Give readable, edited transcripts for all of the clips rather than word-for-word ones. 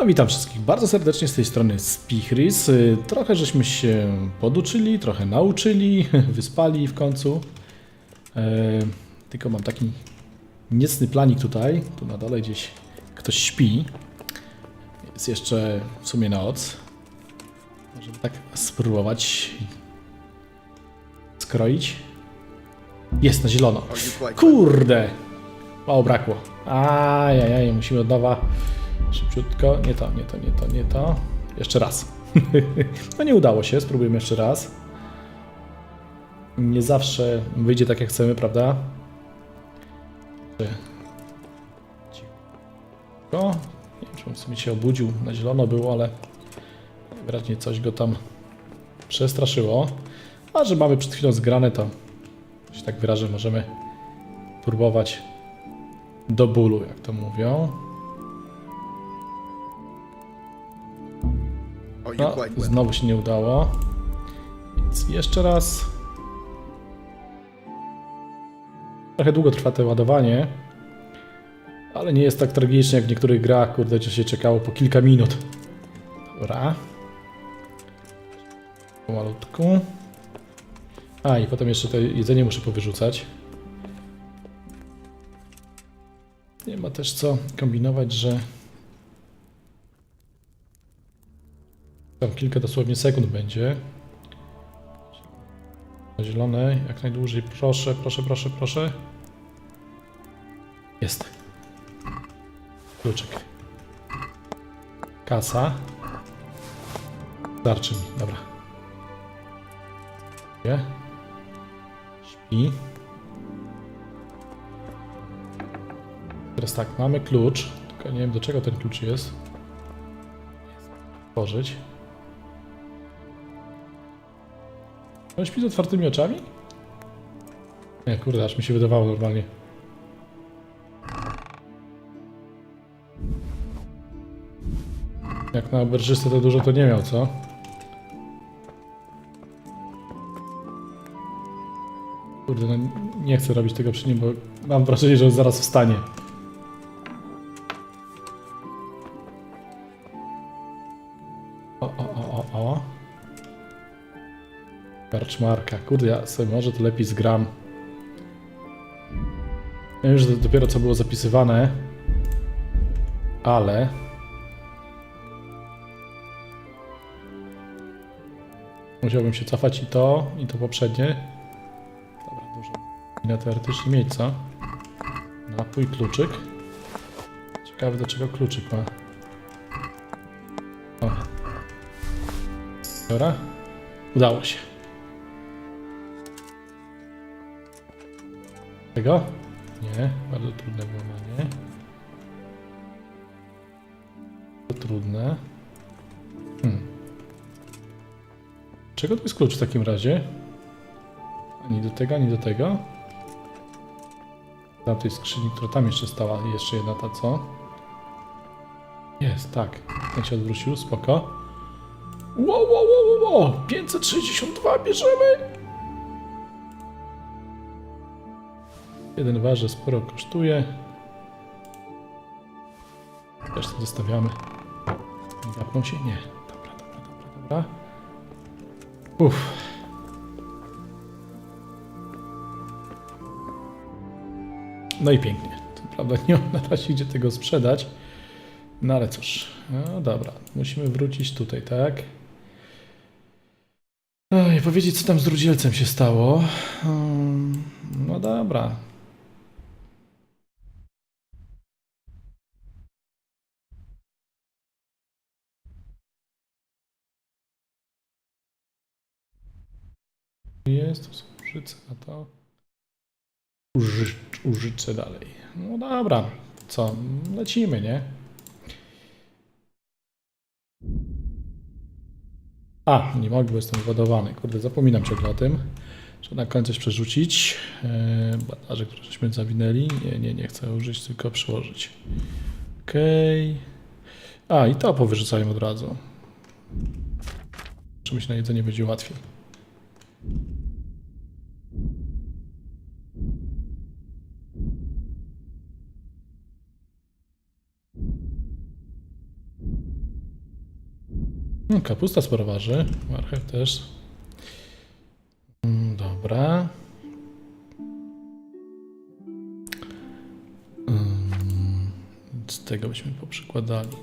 No, witam wszystkich bardzo serdecznie z tej strony Spichris. Trochę żeśmy się poduczyli, trochę nauczyli, wyspali w końcu. Tylko mam taki niecny planik tutaj. Tu na dole gdzieś ktoś śpi. Jest jeszcze w sumie noc. Możemy tak spróbować skroić. Jest na zielono. Kurde! Mało brakło. Ajajaj, musimy od nowa. Szybciutko. Nie to. Jeszcze raz. No nie udało się, spróbujemy jeszcze raz. Nie zawsze wyjdzie tak jak chcemy, prawda? Cicho. Nie wiem, czy on w sumie się obudził. Na zielono było, ale wyraźnie coś go tam przestraszyło. A że mamy przed chwilą zgrane, to się tak wyrażę, możemy próbować do bólu, jak to mówią. No, znowu się nie udało. Więc jeszcze raz. Trochę długo trwa to ładowanie. Ale nie jest tak tragicznie jak w niektórych grach, kurde, gdzie się czekało po kilka minut. Dobra. Pomalutku. A i potem jeszcze to jedzenie muszę powyrzucać. Nie ma też co kombinować, że tam kilka dosłownie sekund będzie. Zielone, jak najdłużej, proszę, proszę, proszę, proszę. Jest. Kluczyk. Kasa. Starczy mi, dobra. Śpi. Teraz tak, mamy klucz. Tylko nie wiem, do czego ten klucz jest. Otworzyć. On śpi z otwartymi oczami? Nie, kurde, aż mi się wydawało normalnie. Jak na oberżystę to dużo to nie miał, co? Kurde, no nie chcę robić tego przy nim, bo mam wrażenie, że on zaraz wstanie. O. Karczmarka. Kurde, ja sobie może to lepiej zgram. Ja wiem, że to dopiero co było zapisywane. Ale... musiałbym się cofać i to poprzednie. Dobra, dużo. Ile teoretycznie mieć, co? Napój, kluczyk. Ciekawe, do czego kluczyk ma. O. Dobra. Udało się. Tego? Nie, bardzo trudne wyłamanie. To trudne. Czego to jest klucz w takim razie? Ani do tego, ani do tego. Tam tej skrzyni, która tam jeszcze stała, jeszcze jedna ta, co? Jest, tak. Ten się odwrócił, spoko. Wow, 562 bierzemy! Jeden waży sporo kosztuje. Też to zostawiamy. Nie zapną się? Nie. Dobra. Uff. No i pięknie. To prawda nie mam na razie gdzie tego sprzedać. No ale cóż. No dobra. Musimy wrócić tutaj, tak? I powiedzieć, co tam z rudzielcem się stało. No dobra. Jest, to są użyce, a to użyczę dalej. No dobra, co? Lecimy, nie? Nie mogę, bo jestem władowany. Kurde, zapominam ciągle o tym. Trzeba na końcu coś przerzucić. Bandaże, które żeśmy zawinęli. Nie chcę użyć, tylko przyłożyć. Okej. I to powyrzucajmy od razu. Czymś na jedzenie będzie łatwiej. Kapusta sporo waży. Marchew też. Dobra. Z tego byśmy poprzykładali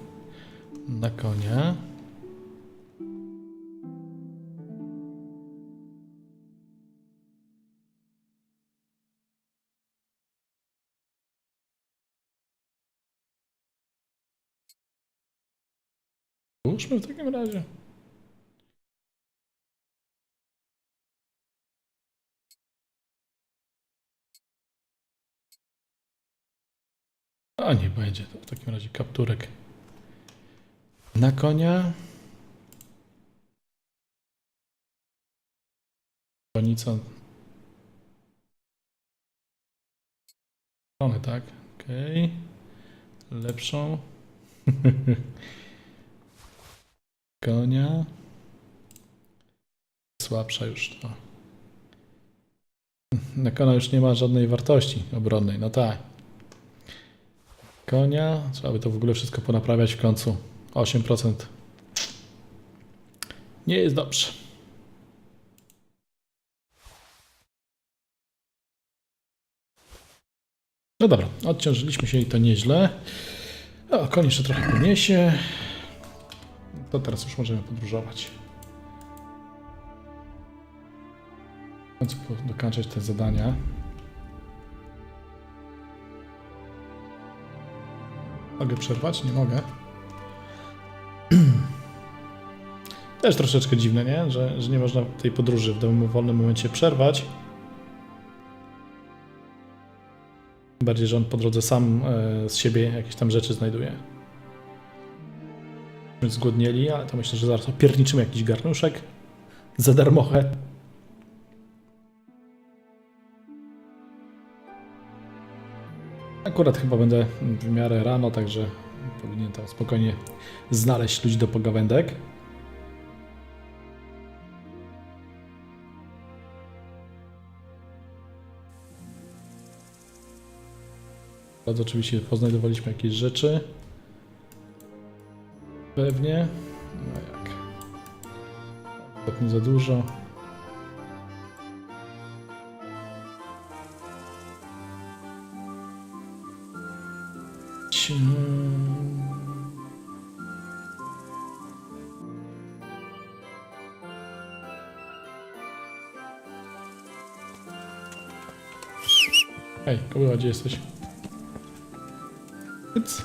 na konia. Ułóżmy w takim razie. A nie będzie to w takim razie kapturek na konia. Konica. One tak, okej. Lepszą. Konia. Słabsza już to. Na konia już nie ma żadnej wartości obronnej, no tak. Konia. Trzeba by to w ogóle wszystko ponaprawiać w końcu. 8%. Nie jest dobrze. No dobra, odciążyliśmy się i to nieźle. O, koń jeszcze trochę poniesie. To teraz już możemy podróżować. W końcu dokończyć te zadania. Mogę przerwać? Nie mogę. Też troszeczkę dziwne, nie? Że nie można tej podróży w danym wolnym momencie przerwać. Tym bardziej, że on po drodze sam z siebie jakieś tam rzeczy znajduje. Zgłodnieli, ale to myślę, że zaraz opierniczymy jakiś garnuszek za darmochę. Akurat chyba będę w miarę rano, także powinien tam spokojnie znaleźć ludzi do pogawędek. Teraz oczywiście poznajdowaliśmy jakieś rzeczy. Pewnie. No jak? Tak nie za dużo. Hej, kobyła, gdzie jesteś? Nic.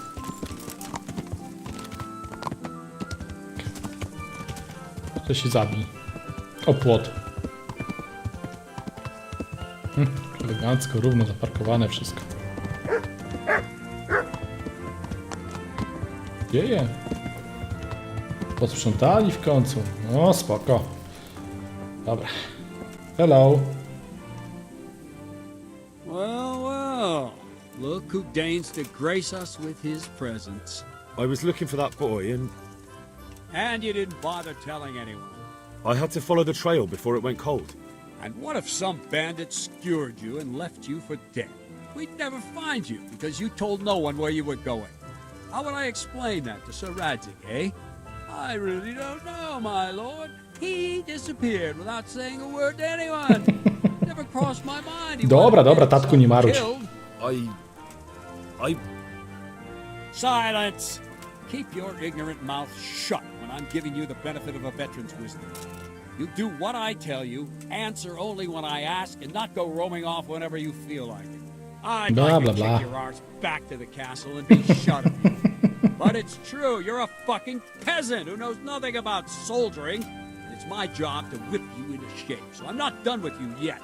To się zabij. O płot. Elegancko, równo zaparkowane wszystko. Dzieje. Posprzątali w końcu. No spoko. Dobra. Hello. Well, well. Look who deigns to grace us with his presence. I was looking for that boy and And you didn't bother telling anyone. I had to follow the trail before it went cold. And what if some bandit skewered you and left you for dead? We'd never find you because you told no one where you were going. How would I explain that to Sir Radzig, eh? I really don't know, my lord. He disappeared without saying a word to anyone. Never crossed my mind. Dobra, dobra, tatku, nie maruć. I... Silence! Keep your ignorant mouth shut when I'm giving you the benefit of a veteran's wisdom. You do what I tell you, answer only when I ask, and not go roaming off whenever you feel like it. I'd Blah, like blah, to blah. take your arse back to the castle and be shut of you. But it's true, you're a fucking peasant who knows nothing about soldiering. And it's my job to whip you into shape, so I'm not done with you yet.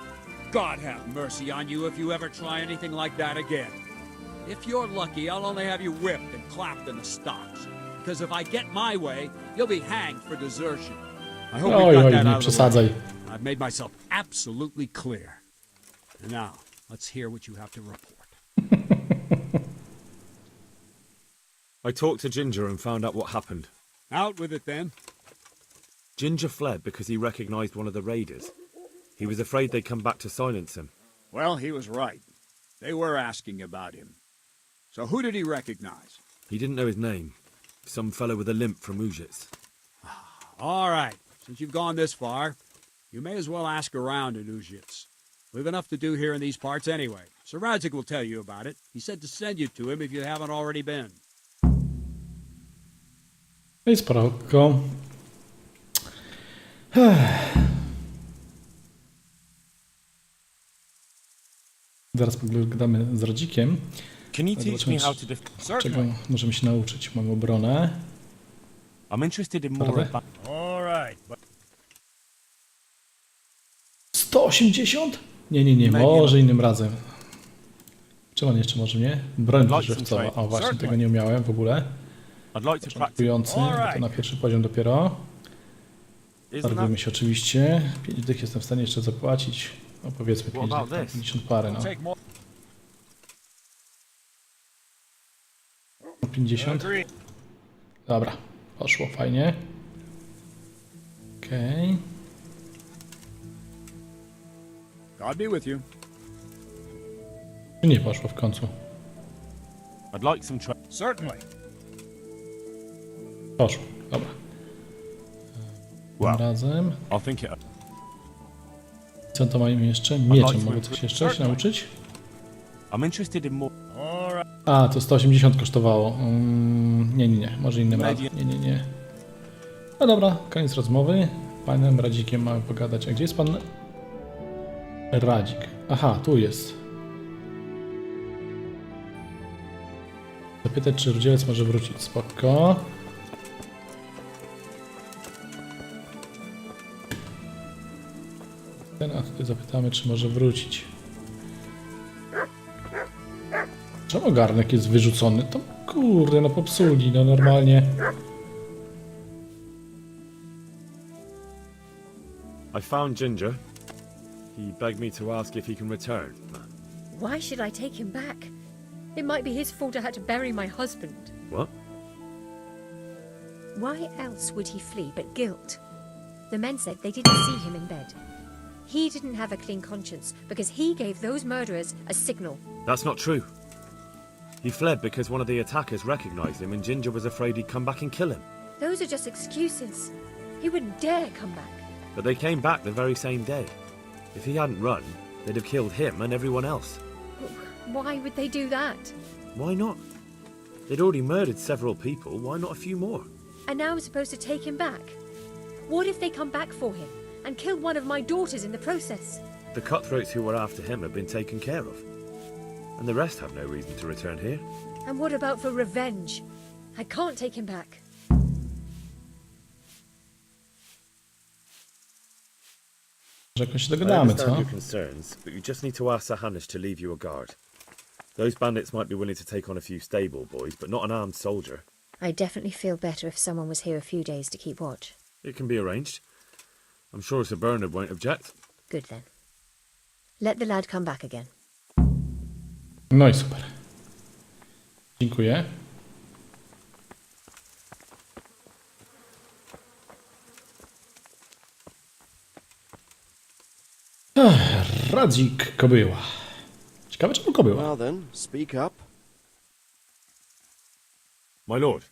God have mercy on you if you ever try anything like that again. If you're lucky, I'll only have you whipped and clapped in the stocks. Because if I get my way, you'll be hanged for desertion. I hope we got that nie out of the przesadzaj. way. I've made myself absolutely clear. And now, let's hear what you have to report. I talked to Ginger and found out what happened. Out with it then. Ginger fled because he recognized one of the raiders. He was afraid they'd come back to silence him. Well, he was right. They were asking about him. So who did he recognize? He didn't know his name. Some fellow with a limp from Ujits. All right. Since you've gone this far, you may as well ask around in Ujits. We've enough to do here in these parts anyway. Sir Radzik will tell you about it. He said to send you to him if you haven't already been. No i spoko. Zaraz pogadamy z Radzikiem. Can you teach me how to Czego możemy się nauczyć? Mamy obronę. I'm interested in more more about- All right. But 180? Nie, może innym razem. Czemu on jeszcze może mnie? Broń żywcowa. O, właśnie, tego nie umiałem w ogóle. I'd like to practice. Początkujący, to na pierwszy poziom dopiero. Targujemy się oczywiście. 5 dych jestem w stanie jeszcze zapłacić. No powiedzmy 5 about dych, this? 50 parę, no. take more. 50. Dobra, poszło fajnie. Okej. God be with you. Nie poszło w końcu. I'd like some Certainly. Poszło, dobra. Tym razem. I'll think it. Co to mamy jeszcze? Mieczem mogę coś jeszcze się nauczyć? I'm interested in more. A, to 180 kosztowało. Nie. Może innym razem. Nie. No dobra, koniec rozmowy. Panem Radzikiem mamy pogadać. A gdzie jest pan Radzik? Aha, tu jest. Zapytać, czy rudzielec może wrócić. Spoko. A tutaj zapytamy, czy może wrócić. Czemu garnek jest wyrzucony? To kurde, no popsuli, no normalnie. I found Ginger. He begged me to ask if he can return. Why should I take him back? It might be his fault I had to bury my husband. What? Why else would he flee but guilt? The men said they didn't see him in bed. He didn't have a clean conscience because he gave those murderers a signal. That's not true. He fled because one of the attackers recognized him and Ginger was afraid he'd come back and kill him. Those are just excuses. He wouldn't dare come back. But they came back the very same day. If he hadn't run, they'd have killed him and everyone else. Why would they do that? Why not? They'd already murdered several people, why not a few more? And now I'm supposed to take him back? What if they come back for him and kill one of my daughters in the process? The cutthroats who were after him have been taken care of. And the rest have no reason to return here. And what about for revenge? I can't take him back. Że jakoś się I dogadamy, understand co? your concerns, but you just need to ask Sahanish to leave you a guard. Those bandits might be willing to take on a few stable boys, but not an armed soldier. I definitely feel better if someone was here a few days to keep watch. It can be arranged. I'm sure Sir Bernard won't object. Good then. Let the lad come back again. No i super. Dziękuję. Radzik Kobyła. Ciekawe, czemu Kobyła? Well then, speak up. My lord,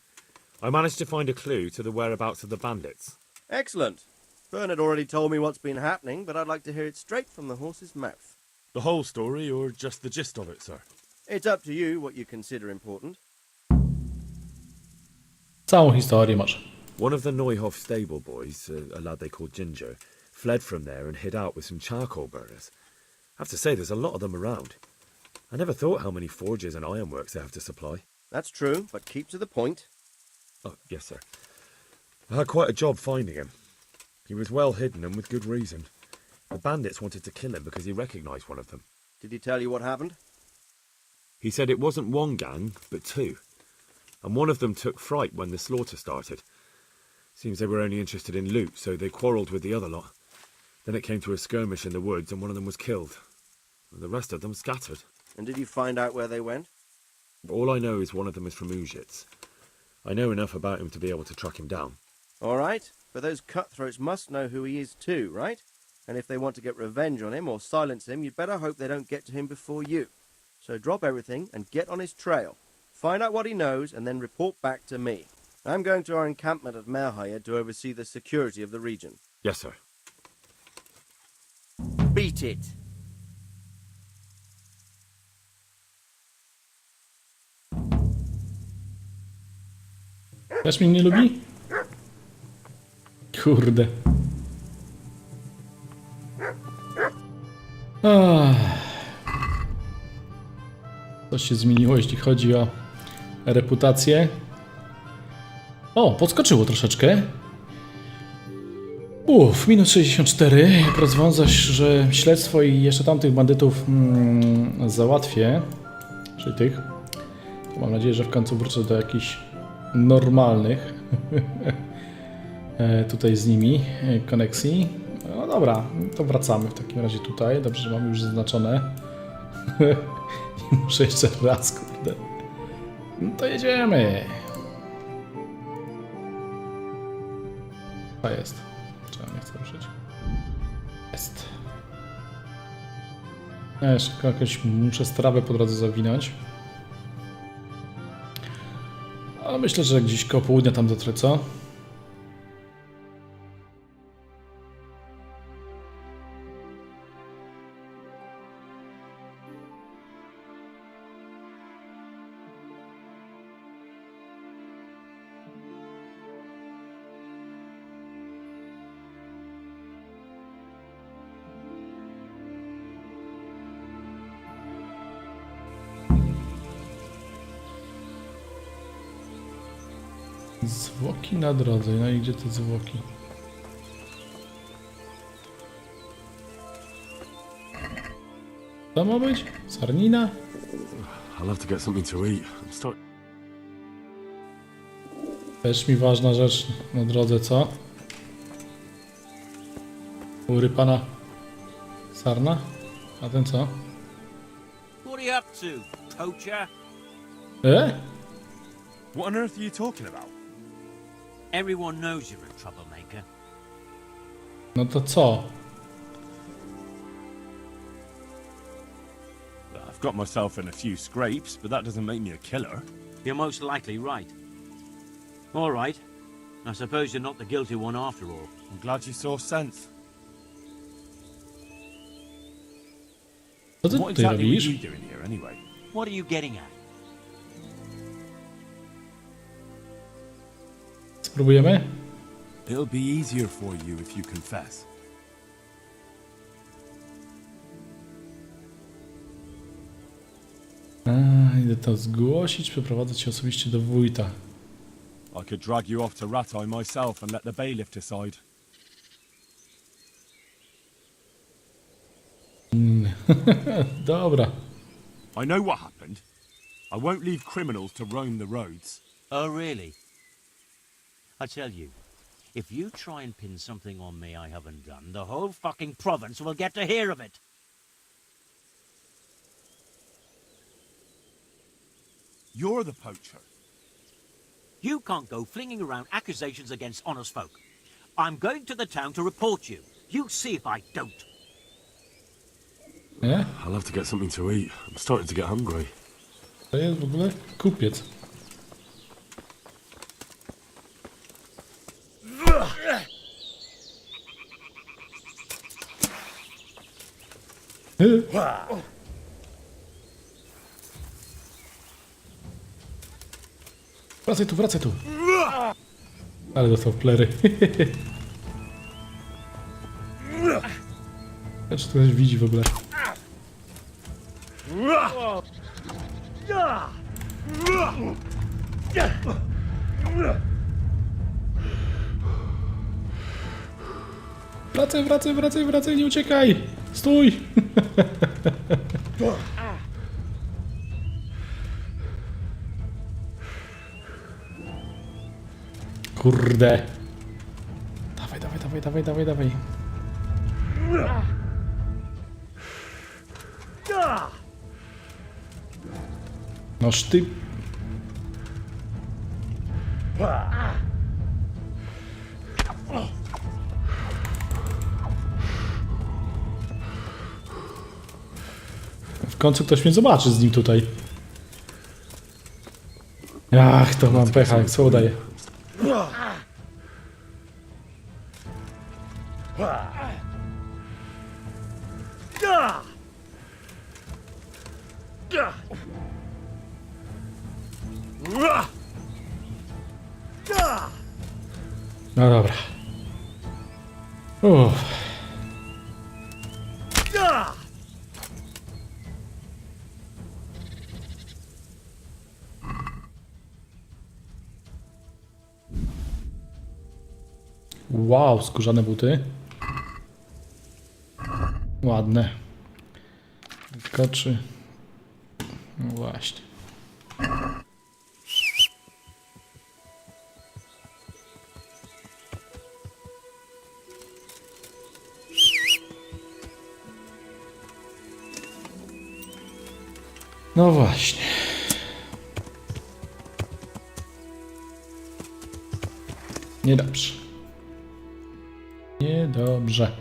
I managed to find a clue to the whereabouts of the bandits. Excellent. Bernard already told me what's been happening, but I'd like to hear it straight from the horse's mouth. The whole story, or just the gist of it, sir? It's up to you what you consider important. Całą historię może. One of the Neuhoff stable boys, a lad they called Ginger, fled from there and hid out with some charcoal burners. I have to say, there's a lot of them around. I never thought how many forges and ironworks they have to supply. That's true, but keep to the point. Oh, yes, sir. I had quite a job finding him. He was well hidden and with good reason. The bandits wanted to kill him because he recognized one of them. Did he tell you what happened? He said it wasn't one gang, but two. And one of them took fright when the slaughter started. Seems they were only interested in loot, so they quarrelled with the other lot. Then it came to a skirmish in the woods and one of them was killed. The rest of them scattered. And did you find out where they went? All I know is one of them is from Ujits. I know enough about him to be able to track him down. All right, but those cutthroats must know who he is too, right? And if they want to get revenge on him or silence him, you'd better hope they don't get to him before you. So drop everything and get on his trail. Find out what he knows and then report back to me. I'm going to our encampment at Merhayed to oversee the security of the region. Yes, sir. Beat it! Też mnie nie lubi? Kurde. Coś się zmieniło, jeśli chodzi o reputację. O, podskoczyło troszeczkę. Minus 64. Jak rozwiążę, że śledztwo i jeszcze tamtych bandytów załatwię, czyli tych, to mam nadzieję, że w końcu wrócę do jakichś normalnych tutaj z nimi koneksji. No dobra, to wracamy w takim razie tutaj. Dobrze, że mamy już zaznaczone. Nie muszę jeszcze raz, kurde. No to jedziemy. To jest. Czemu nie chcę ruszyć? Jest. Ja jeszcze jakoś muszę strawę po drodze zawinąć. Ale myślę, że gdzieś koło południa tam dotrę, co? Zwłoki na drodze. No i gdzie te zwłoki? Co ma być? Sarnina? I'll have to get something to eat. I'm starting. Też mi ważna rzecz na drodze, co? Ury pana sarna? A ten co? What are you up to, poacher? What on earth are you talking about? Everyone knows you're a troublemaker. No to co? I've got myself in a few scrapes, but that doesn't make me a killer. You're most likely right. All right. I suppose you're not the guilty one after all. I'm glad you saw sense. Co ty What tutaj exactly were robisz? you doing here anyway? What are you getting at? Spróbujemy? It'll be easier for you if you confess. Idę to zgłosić, przeprowadzę cię osobiście do wójta. I could drag you off to Ratai myself and let the bailiff decide. Dobra. I know what happened. I won't leave criminals to roam the roads. Oh, really? I tell you, if you try and pin something on me I haven't done, the whole fucking province will get to hear of it. You're the poacher. You can't go flinging around accusations against honest folk. I'm going to the town to report you. You see if I don't. Nie? I'll have to get something to eat. I'm starting to get hungry. To jest w ogóle kupiec. Wracaj tu, wracaj tu. Ale dostał plery. Czy to ktoś widzi w ogóle? Wracaj, wracaj, wracaj, wracaj, nie uciekaj! Stój! Kurde! Dawaj, dawaj, dawaj, dawaj, dawaj, dawaj. Noż ty... W końcu ktoś mnie zobaczy z nim tutaj. Ach, to mam pecha, jak co udaje. No dobra. Uff. Wow, skórzane buty. Ładne. Skoczy. No właśnie. No właśnie. Niedobrze. Niedobrze.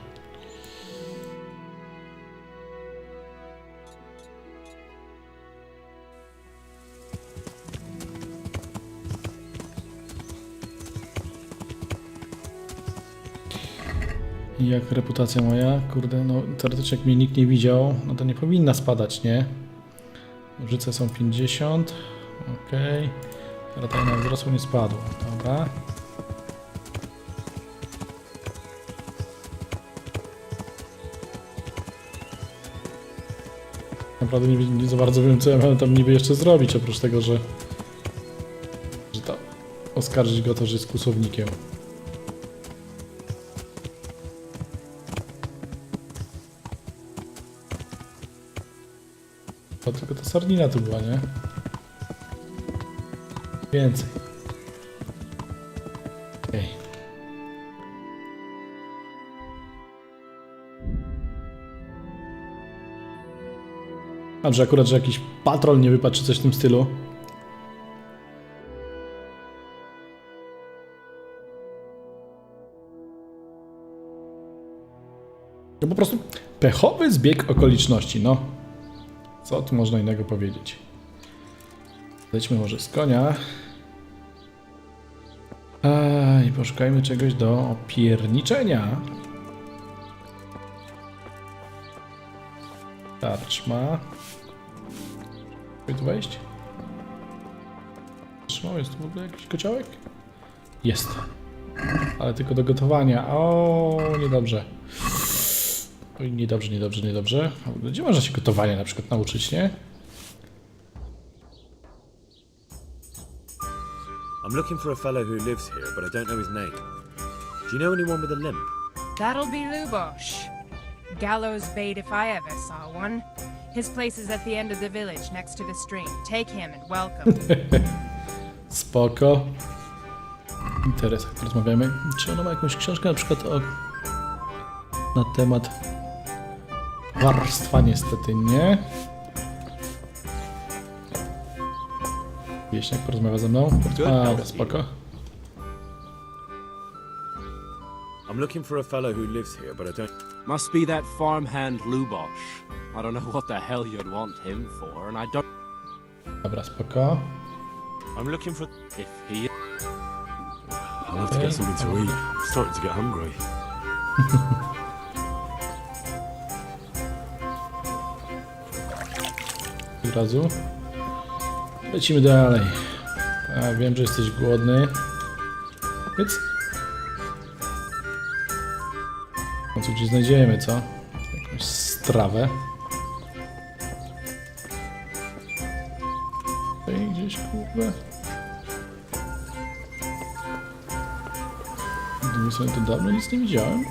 Jak reputacja moja? Kurde, no teoretycznie jak mnie nikt nie widział, no to nie powinna spadać, nie? Nożyce są 50. Okej. Rataj na wzrosło nie spadło. Dobra. Naprawdę nie za bardzo wiem, co ja mam tam niby jeszcze zrobić, oprócz tego, że to oskarżyć go to, że jest kłusownikiem. O, tylko ta sardina tu była, nie? Więcej. Okej. Dobrze, akurat, że jakiś patrol nie wypadł, czy coś w tym stylu. To po prostu pechowy zbieg okoliczności, no. Co tu można innego powiedzieć? Zejdźmy może z konia. I poszukajmy czegoś do opierniczenia. Tarczma. Chcę tu wejść? Tarczma, jest tu w ogóle jakiś kociołek? Jest. Ale tylko do gotowania. O, niedobrze. Oj, niedobrze, niedobrze, niedobrze. A w ogóle gdzie można się gotowania na przykład nauczyć, nie? I'm looking for a fellow who lives here, but I don't know his name. Do you know anyone with a limp? That'll be Lubosh. Gallows bait if I ever saw one. His place is at the end of the village, next to the stream. Take him and welcome. Spoko. Interesach porozmawiamy. Czy ona ma jakąś książkę na przykład na temat warstwa? Niestety nie. Wieśniak porozmawia ze mną. A, spoko. I'm looking for a fellow who lives here, but I don't... Must be that farmhand Lubosh. I don't know what the hell you'd want him for, and I don't... Dobra, spoko. I'm looking for... If he... I'll have to get something to eat. I'm starting to get hungry. Od razu. Lecimy dalej. A, wiem, że jesteś głodny. Więc... No co gdzieś znajdziemy, co? Jakąś strawę. Tutaj gdzieś, kurde. Gdyby sobie to dawno nic nie widziałem. Nie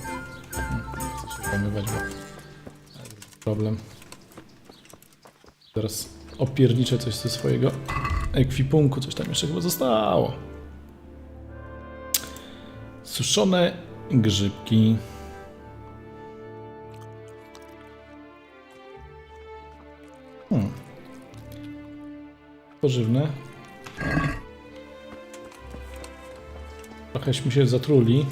chcę się pomywać, bo... problem. Teraz opierniczę coś ze swojego ekwipunku. Coś tam jeszcze chyba zostało. Suszone grzybki. Pożywne. Trochęśmy się zatruli.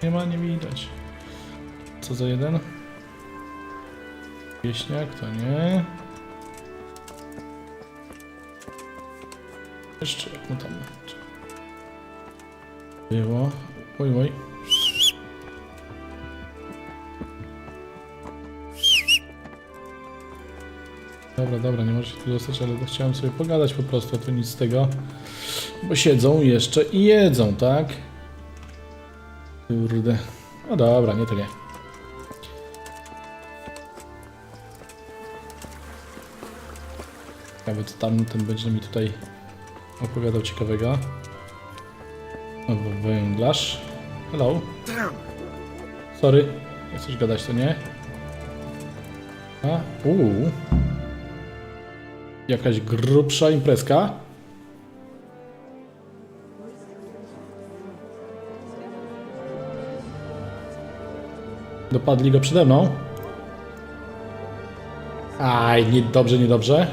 Nie ma, nie widać. Co za jeden? Wieśniak, to nie. Jeszcze, jak mu tam było. Oj, oj. Dobra, nie może się tu dostać, ale to chciałem sobie pogadać po prostu, a to nic z tego. Bo siedzą jeszcze i jedzą, tak? Kurde. No dobra, nie to nie. Ciekawe, co tamten będzie mi tutaj opowiadał ciekawego. O, węglarz. Hello. Sorry. Nie chcesz gadać, to nie? A, jakaś grubsza imprezka. Dopadli go przede mną. Aj, niedobrze, niedobrze.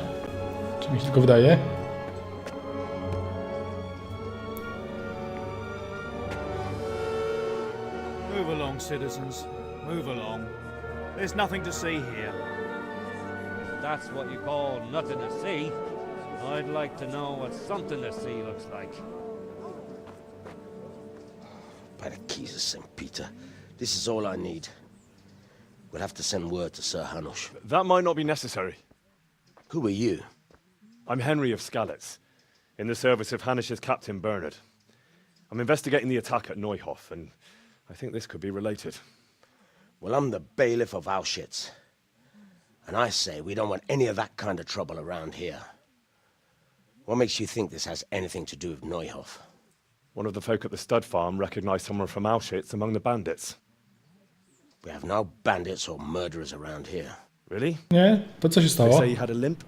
Czy mi się tylko wydaje? Move along, citizens. Move along. There's nothing to see here. That's what you call nothing to see. I'd like to know what something to see looks like. By the keys of St. Peter, this is all I need. We'll have to send word to Sir Hanush. That might not be necessary. Who are you? I'm Henry of Skalitz, in the service of Hanish's captain Bernard. I'm investigating the attack at Neuhof, and I think this could be related. Well, I'm the bailiff of Auschwitz. And I say we don't want any of that kind of trouble around here. What makes you think this has anything to do with Neuhof? One of the folk at the stud farm recognized someone from Auschwitz among the bandits. We have no bandits or murderers around here. Really? Nie? To co się They stało? say he had a limp?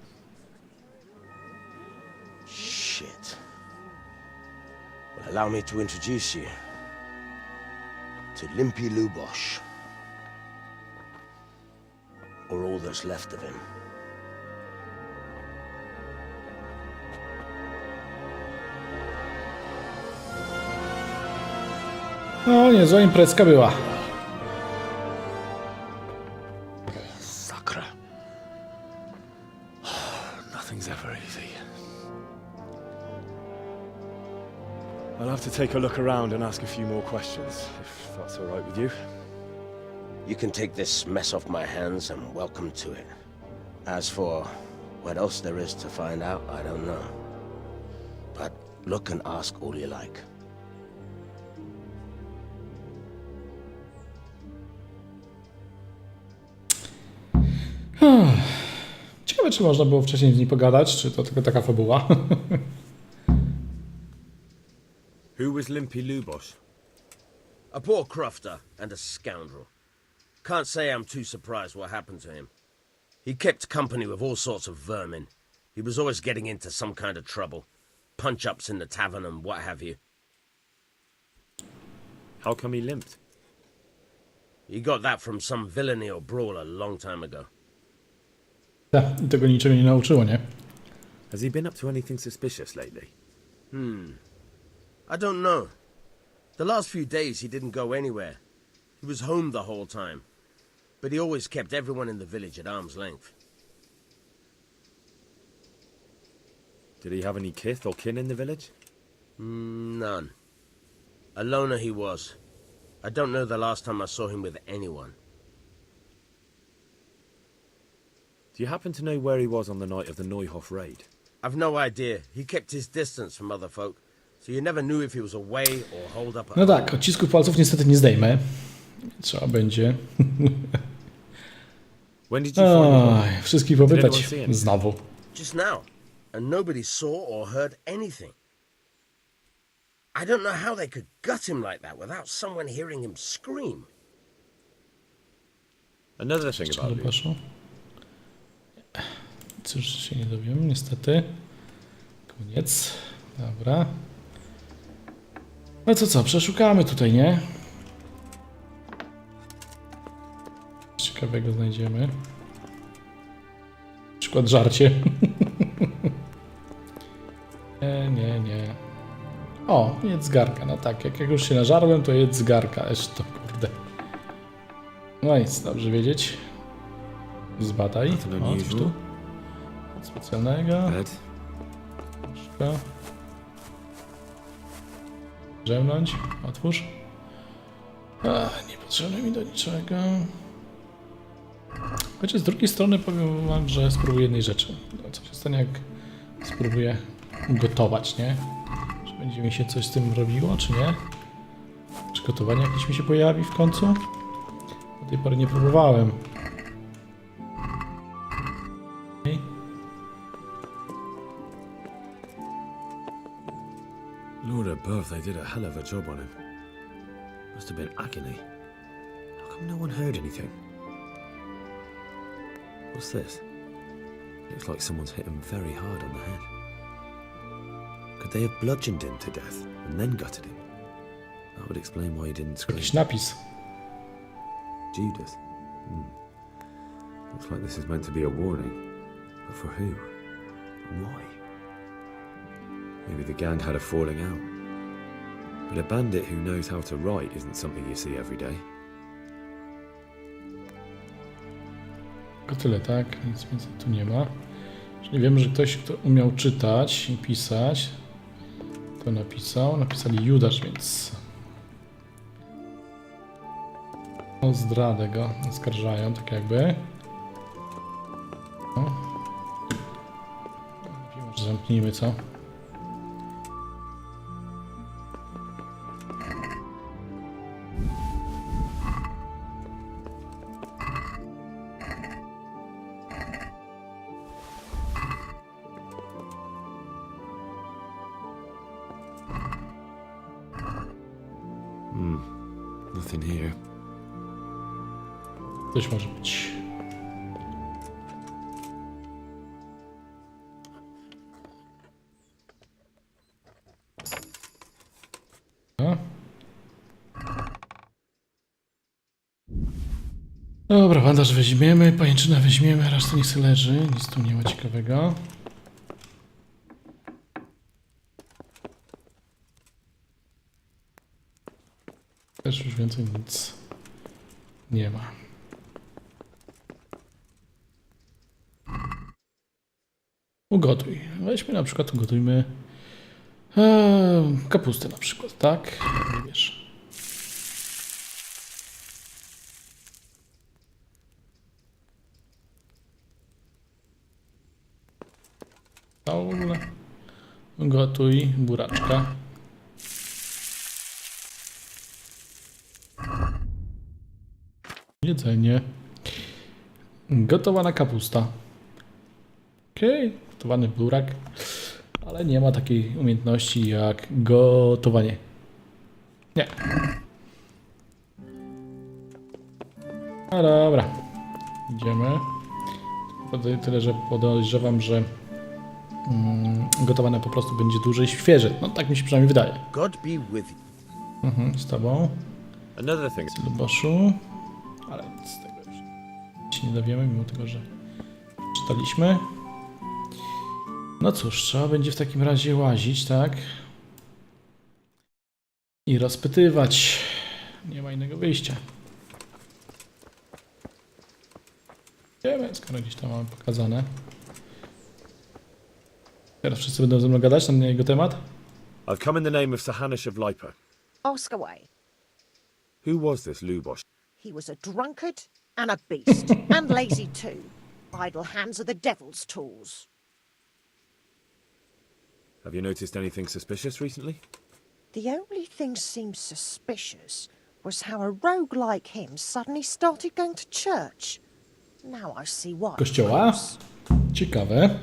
Shit. Well, allow me to introduce you to Limpy Lubosh. Or all that's left of him. O, niezła imprezka była. Sakra. Nothing's ever easy. I'll have to take a look around and ask a few more questions, if that's all right with you. You can take this mess off my hands and welcome to it. As for what else there is to find out, I don't know. But look and ask all you like. Ciekawe, czy można było wcześniej z nim pogadać, czy to tylko taka fabuła. Who was Limpy Lubosh? A poor crofter and a scoundrel. Can't say I'm too surprised what happened to him. He kept company with all sorts of vermin. He was always getting into some kind of trouble. Punch-ups in the tavern and what have you. How come he limped? He got that from some villainy or brawl a long time ago. Tak, i tego niczego nie nauczyło, nie? Has he been up to anything suspicious lately? I don't know. The last few days he didn't go anywhere. He was home the whole time. But he always kept everyone in the village at arm's length. Did he have any kith or kin in the village? None. A loner he was. I don't know the last time I saw him with anyone. Do you happen to know where he was on the night of the Neuhof raid? I've no idea. He kept his distance from other folk, so you never knew if he was away or holed up at No tak, odcisków palców niestety nie zdejmę. Trzeba będzie. When did you find him? Oj, wszystkich popytać znowu. just now, and nobody saw or heard anything. I don't know how they could gut him like that without someone hearing him scream. Another thing Czy about Luke. poszło? Cóż się nie dowiem, niestety. Koniec. Dobra. No to co, przeszukamy tutaj, nie? Coś ciekawego znajdziemy. Na przykład żarcie. Nie. O, jedz garka, no tak, jak już się nażarłem, to jedz garka, to kurde. No nic, dobrze wiedzieć. Zbadaj, otwórz tu. Nic specjalnego. Bed. Troszkę. Drzemnąć, otwórz. Nie potrzebne mi do niczego. Chociaż z drugiej strony powiem wam, że spróbuję jednej rzeczy. No, co się stanie, jak spróbuję gotować, nie? Czy będzie mi się coś z tym robiło, czy nie? Czy gotowanie jakieś mi się pojawi w końcu? Do tej pory nie próbowałem. Okay. Lord above, they did a hell of a job on him. Must have been agony. How come no one heard anything? What's this? Looks like someone's hit him very hard on the head. Could they have bludgeoned him to death and then gutted him? That would explain why he didn't scream. Jakiś napis. Judas. Looks like this is meant to be a warning. But for who? And why? Maybe the gang had a falling out. But a bandit who knows how to write isn't something you see every day. Tylko tyle, tak? Nic więcej tu nie ma. Czyli wiemy, że ktoś, kto umiał czytać i pisać, to napisał. Napisali Judasz, więc o zdradę go oskarżają, tak jakby. No. Może zamknijmy, co? Nothing here. Coś może być. A? Dobra, bandaż weźmiemy, pajęczynę weźmiemy, reszta niech sobie leży, nic tu nie ma ciekawego. Też już więcej nic nie ma. Ugotuj. Weźmy na przykład, ugotujmy kapustę na przykład, tak? Nie wiesz. A w ogóle ugotuj buraczka. Jedzenie. Gotowana kapusta. Okej, gotowany burak. Ale nie ma takiej umiejętności jak gotowanie. Nie. No dobra. Idziemy. Tyle, że podejrzewam, że gotowane po prostu będzie dłużej świeże. No tak mi się przynajmniej wydaje. God be with you. Z tobą. Another thing. Luboszu. Ale z tego już się nie dowiemy, mimo tego, że czytaliśmy. No cóż, trzeba będzie w takim razie łazić, tak? I rozpytywać. Nie ma innego wyjścia. Wiemy, skoro gdzieś tam mamy pokazane. Teraz wszyscy będą ze mną gadać na jego temat? I've come in the name of Sahanish of Lipa. Ask away. Who was this Lubosh? He was a drunkard and a beast, and lazy too. Idle hands are the devil's tools. Have you noticed anything suspicious recently? The only thing seemed suspicious was how a rogue like him suddenly started going to church. Now I see why. Kościoła? Ciekawe.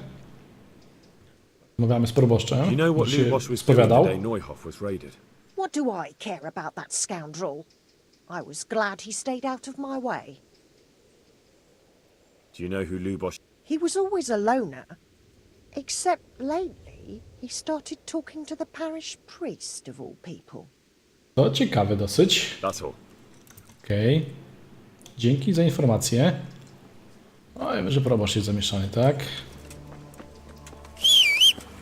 Rozmawiamy z proboszczem. Do you know what Się Lubosh was doing the spowiadał. day Neuhof was raided? What do I care about that scoundrel? I was glad he stayed out of my way. Do you know who Lubosh... He was always a loner. Except lately, he started talking to the parish priest of all people. To ciekawe dosyć. That's all. Okej. Dzięki za informację. O, wiem, że proboszcz jest zamieszany, tak?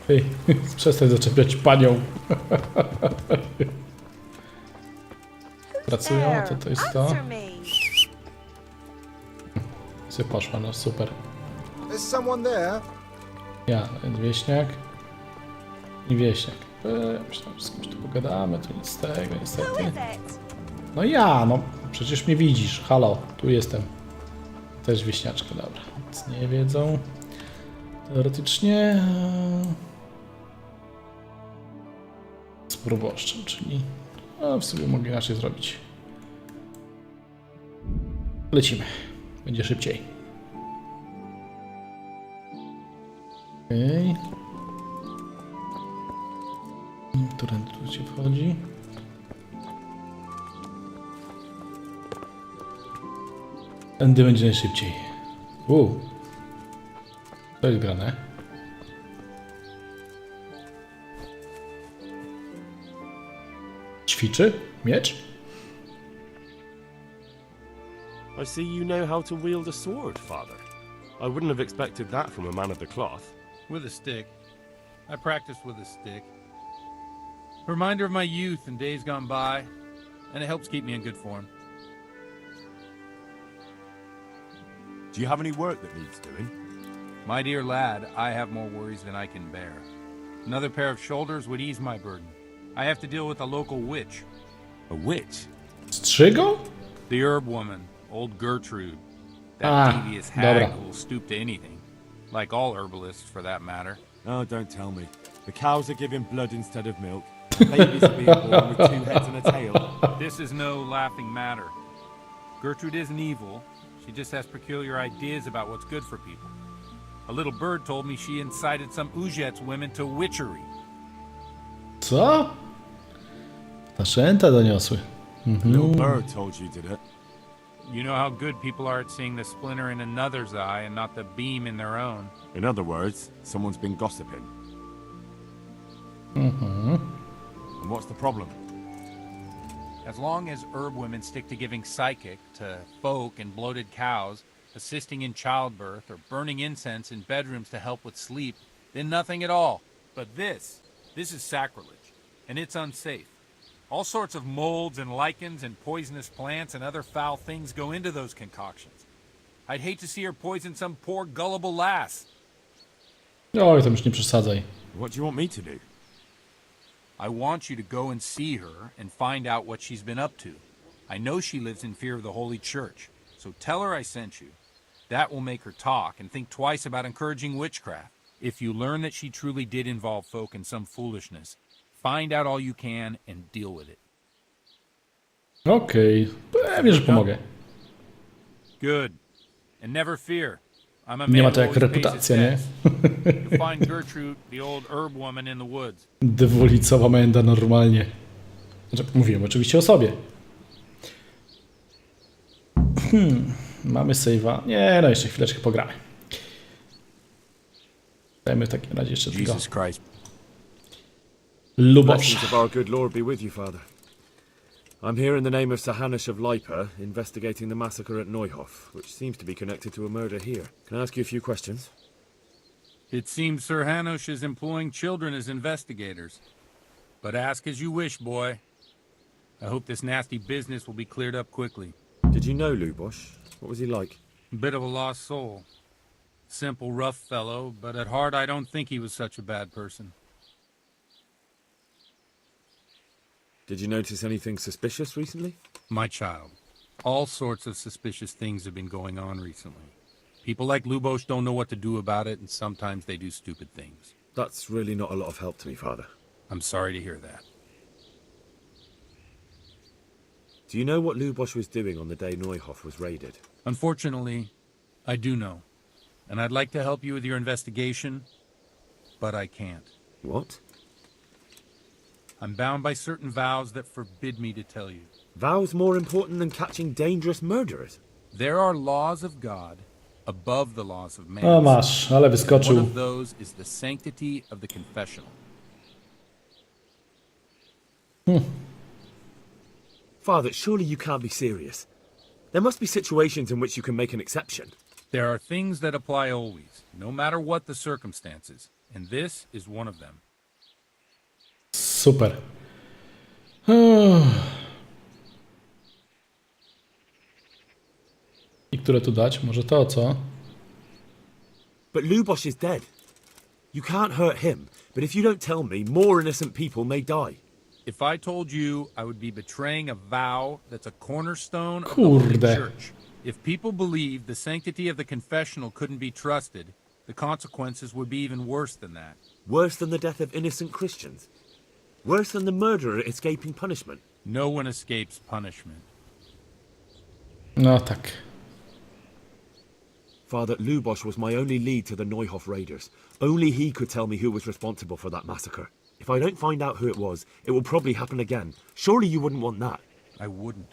Hej, przestań zaczepiać panią. Pracują, to jest to. Sobie poszła, no super. There's someone there. Ja, wieśniak i wieśniak. Myślałem, że z kimś tu pogadamy, to nic z tego, niestety. No ja, no przecież mnie widzisz, halo, tu jestem. Też wieśniaczka, dobra. Nic nie wiedzą. Teoretycznie... Z proboszczem, czyli... No, w sumie mogę inaczej zrobić. Lecimy. Będzie szybciej. Okej. Którędy tu się wchodzi? Tędy będzie najszybciej. To jest grane. Ćwiczy? Miecz? I see you know how to wield a sword, Father. I wouldn't have expected that from a man of the cloth. With a stick. I practiced with a stick. A reminder of my youth and days gone by, and it helps keep me in good form. Do you have any work that needs doing? My dear lad, I have more worries than I can bear. Another pair of shoulders would ease my burden. I have to deal with a local witch. A witch? Strzygo? The herb woman, old Gertrude. That devious hag dobra. who will stoop to anything. Like all herbalists, for that matter. Oh, don't tell me. The cows are giving blood instead of milk. Babies are being born with 2 heads and a tail. This is no laughing matter. Gertrude isn't evil. She just has peculiar ideas about what's good for people. A little bird told me she incited some Ujet's women to witchery. Co? Paszęta doniosły. A little bird told you, did it? You know how good people are at seeing the splinter in another's eye and not the beam in their own. In other words, someone's been gossiping. Mhm. And what's the problem? As long as herb women stick to giving psychic to folk and bloated cows, assisting in childbirth, or burning incense in bedrooms to help with sleep, then nothing at all. But this is sacrilege, and it's unsafe. All sorts of molds and lichens and poisonous plants and other foul things go into those concoctions. I'd hate to see her poison some poor gullible lass. Oj, to już nie przesadzaj. What do you want me to do? I want you to go and see her and find out what she's been up to. I know she lives in fear of the Holy Church, so tell her I sent you. That will make her talk and think twice about encouraging witchcraft. If you learn that she truly did involve folk in some foolishness, find out all you can and deal with it. Okej, pewnie, że pomogę. Good. And never fear. I'm a Nie ma man to who jak always pays reputacja, his nie? debts. You'll find Gertrude, the old herb woman, in the woods. Dwulicowa menda normalnie. Znaczy, mówiłem oczywiście o sobie. Mamy save'a. Nie, no jeszcze chwileczkę pogramy. Dajmy w takim razie jeszcze tylko Jesus Christ. Lubosz. Blessings of our good Lord be with you, Father. I'm here in the name of Sir Hanush of Lipa, investigating the massacre at Neuhof, which seems to be connected to a murder here. Can I ask you a few questions? It seems Sir Hanush is employing children as investigators. But ask as you wish, boy. I hope this nasty business will be cleared up quickly. Did you know Lubosh? What was he like? A bit of a lost soul. Simple, rough fellow, but at heart I don't think he was such a bad person. Did you notice anything suspicious recently? My child, all sorts of suspicious things have been going on recently. People like Lubosh don't know what to do about it, and sometimes they do stupid things. That's really not a lot of help to me, Father. I'm sorry to hear that. Do you know what Lubosh was doing on the day Neuhof was raided? Unfortunately, I do know. And I'd like to help you with your investigation, but I can't. What? I'm bound by certain vows that forbid me to tell you. Vows more important than catching dangerous murderers? There are laws of God above the laws of man. O masz, ale One wyskoczył. of those is the sanctity of the confessional. Father, surely you can't be serious. There must be situations in which you can make an exception. There are things that apply always, no matter what the circumstances, and this is one of them. Super. I które tu dać? Może to, co? But Lubosh is dead. You can't hurt him, but if you don't tell me, more innocent people may die. If I told you, I would be betraying a vow that's a cornerstone of the Holy Kurde. Church. If people believed the sanctity of the confessional couldn't be trusted, the consequences would be even worse than that. Worse than the death of innocent Christians? Worse than the murderer escaping punishment? No one escapes punishment. No tak. Father, Lubosz was my only lead to the Neuhof raiders. Only he could tell me who was responsible for that massacre. If I don't find out who it was, it will probably happen again. Surely you wouldn't want that. I wouldn't.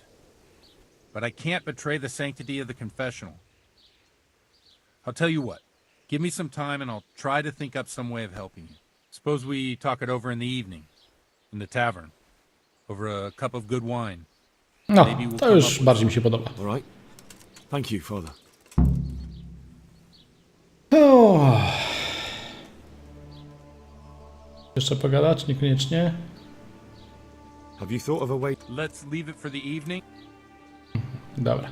But I can't betray the sanctity of the confessional. I'll tell you what. Give me some time and I'll try to think up some way of helping you. Suppose we talk it over in the evening. In the tavern. Over a cup of good wine. No, Maybe we'll to come już up with bardziej mi się podoba. All right. Thank you, Father. O. Jeszcze pogadać? Niekoniecznie. Have you thought of a way? Let's leave it for the evening. Dobra.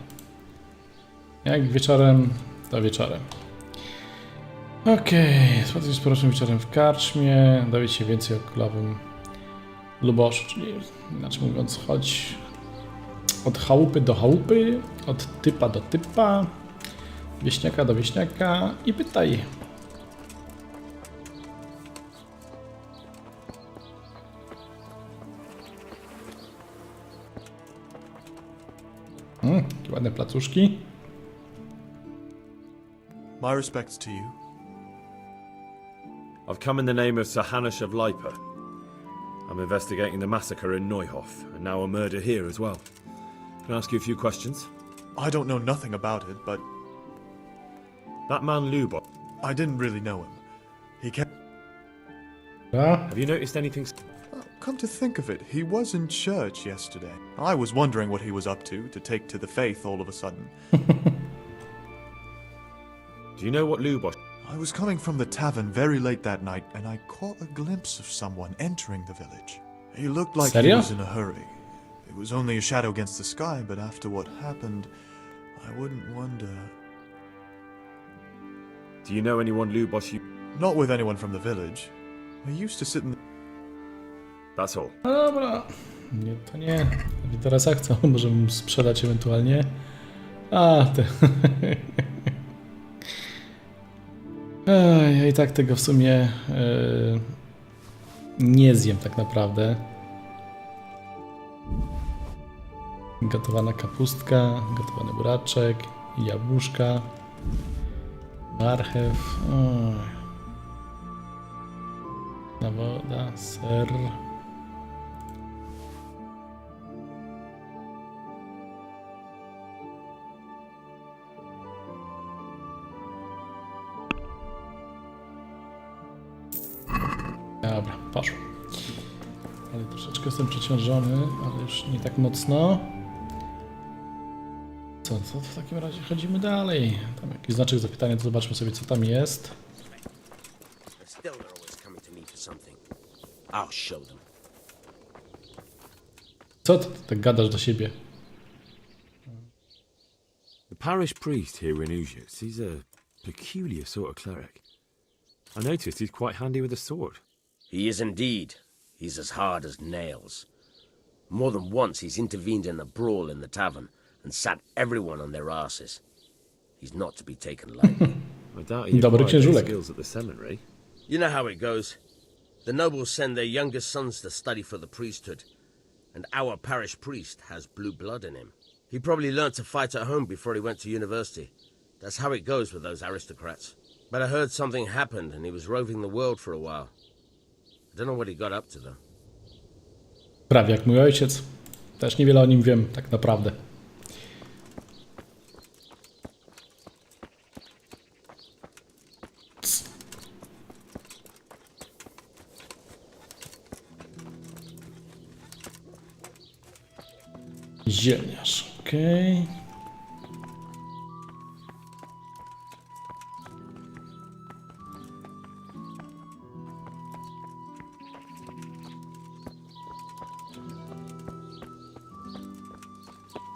Jak wieczorem, to wieczorem. Okej, spotkać się z porusznym wieczorem w karczmie, dowiedzieć się więcej o królowym Luboszu, czyli inaczej mówiąc, chodź od chałupy do chałupy, od typa do typa, wieśniaka do wieśniaka i pytaj. Jakie ładne placuszki. My respects to you. I've come in the name of Sir Hanush of Lipa. I'm investigating the massacre in Neuhof, and now a murder here as well. Can I ask you a few questions? I don't know nothing about it, but That man Lubosz. I didn't really know him. He kept... Have you noticed anything? Come to think of it, he was in church yesterday. I was wondering what he was up to take to the faith all of a sudden. Do you know what Lubosz? I was coming from the tavern very late that night, and I caught a glimpse of someone entering the village. He looked like he Serio? was in a hurry. It was only a shadow against the sky, but after what happened, I wouldn't wonder... Do you know anyone Lubosz? Not with anyone from the village. I used to sit in the... That's all. No dobra. Nie, to nie. Teraz akcja, możemy sprzedać ewentualnie. A, te... Ja i tak tego w sumie nie zjem tak naprawdę. Gotowana kapustka, gotowany buraczek, jabłuszka, marchew, woda, ser. Dobra, poszło. Ale troszeczkę jestem przeciążony, ale już nie tak mocno. Co w takim razie chodzimy dalej? Tam jakiś znaczek zapytania, to zobaczmy sobie, co tam jest. Co ty tak gadasz do siebie? The parish priest here in Ujic, he's a peculiar sort of cleric. I noticed he's quite handy with a sword. He is indeed. He's as hard as nails. More than once he's intervened in a brawl in the tavern and sat everyone on their asses. He's not to be taken lightly. I doubt he Dobry acquired those księżulek. skills at the seminary. You know how it goes. The nobles send their youngest sons to study for the priesthood, and our parish priest has blue blood in him. He probably learned to fight at home before he went to university. That's how it goes with those aristocrats. But I heard something happened and he was roving the world for a while. I don't know what he got up to though. Prawie jak mój ojciec. Też niewiele o nim wiem, tak naprawdę. Zielniarz, okej.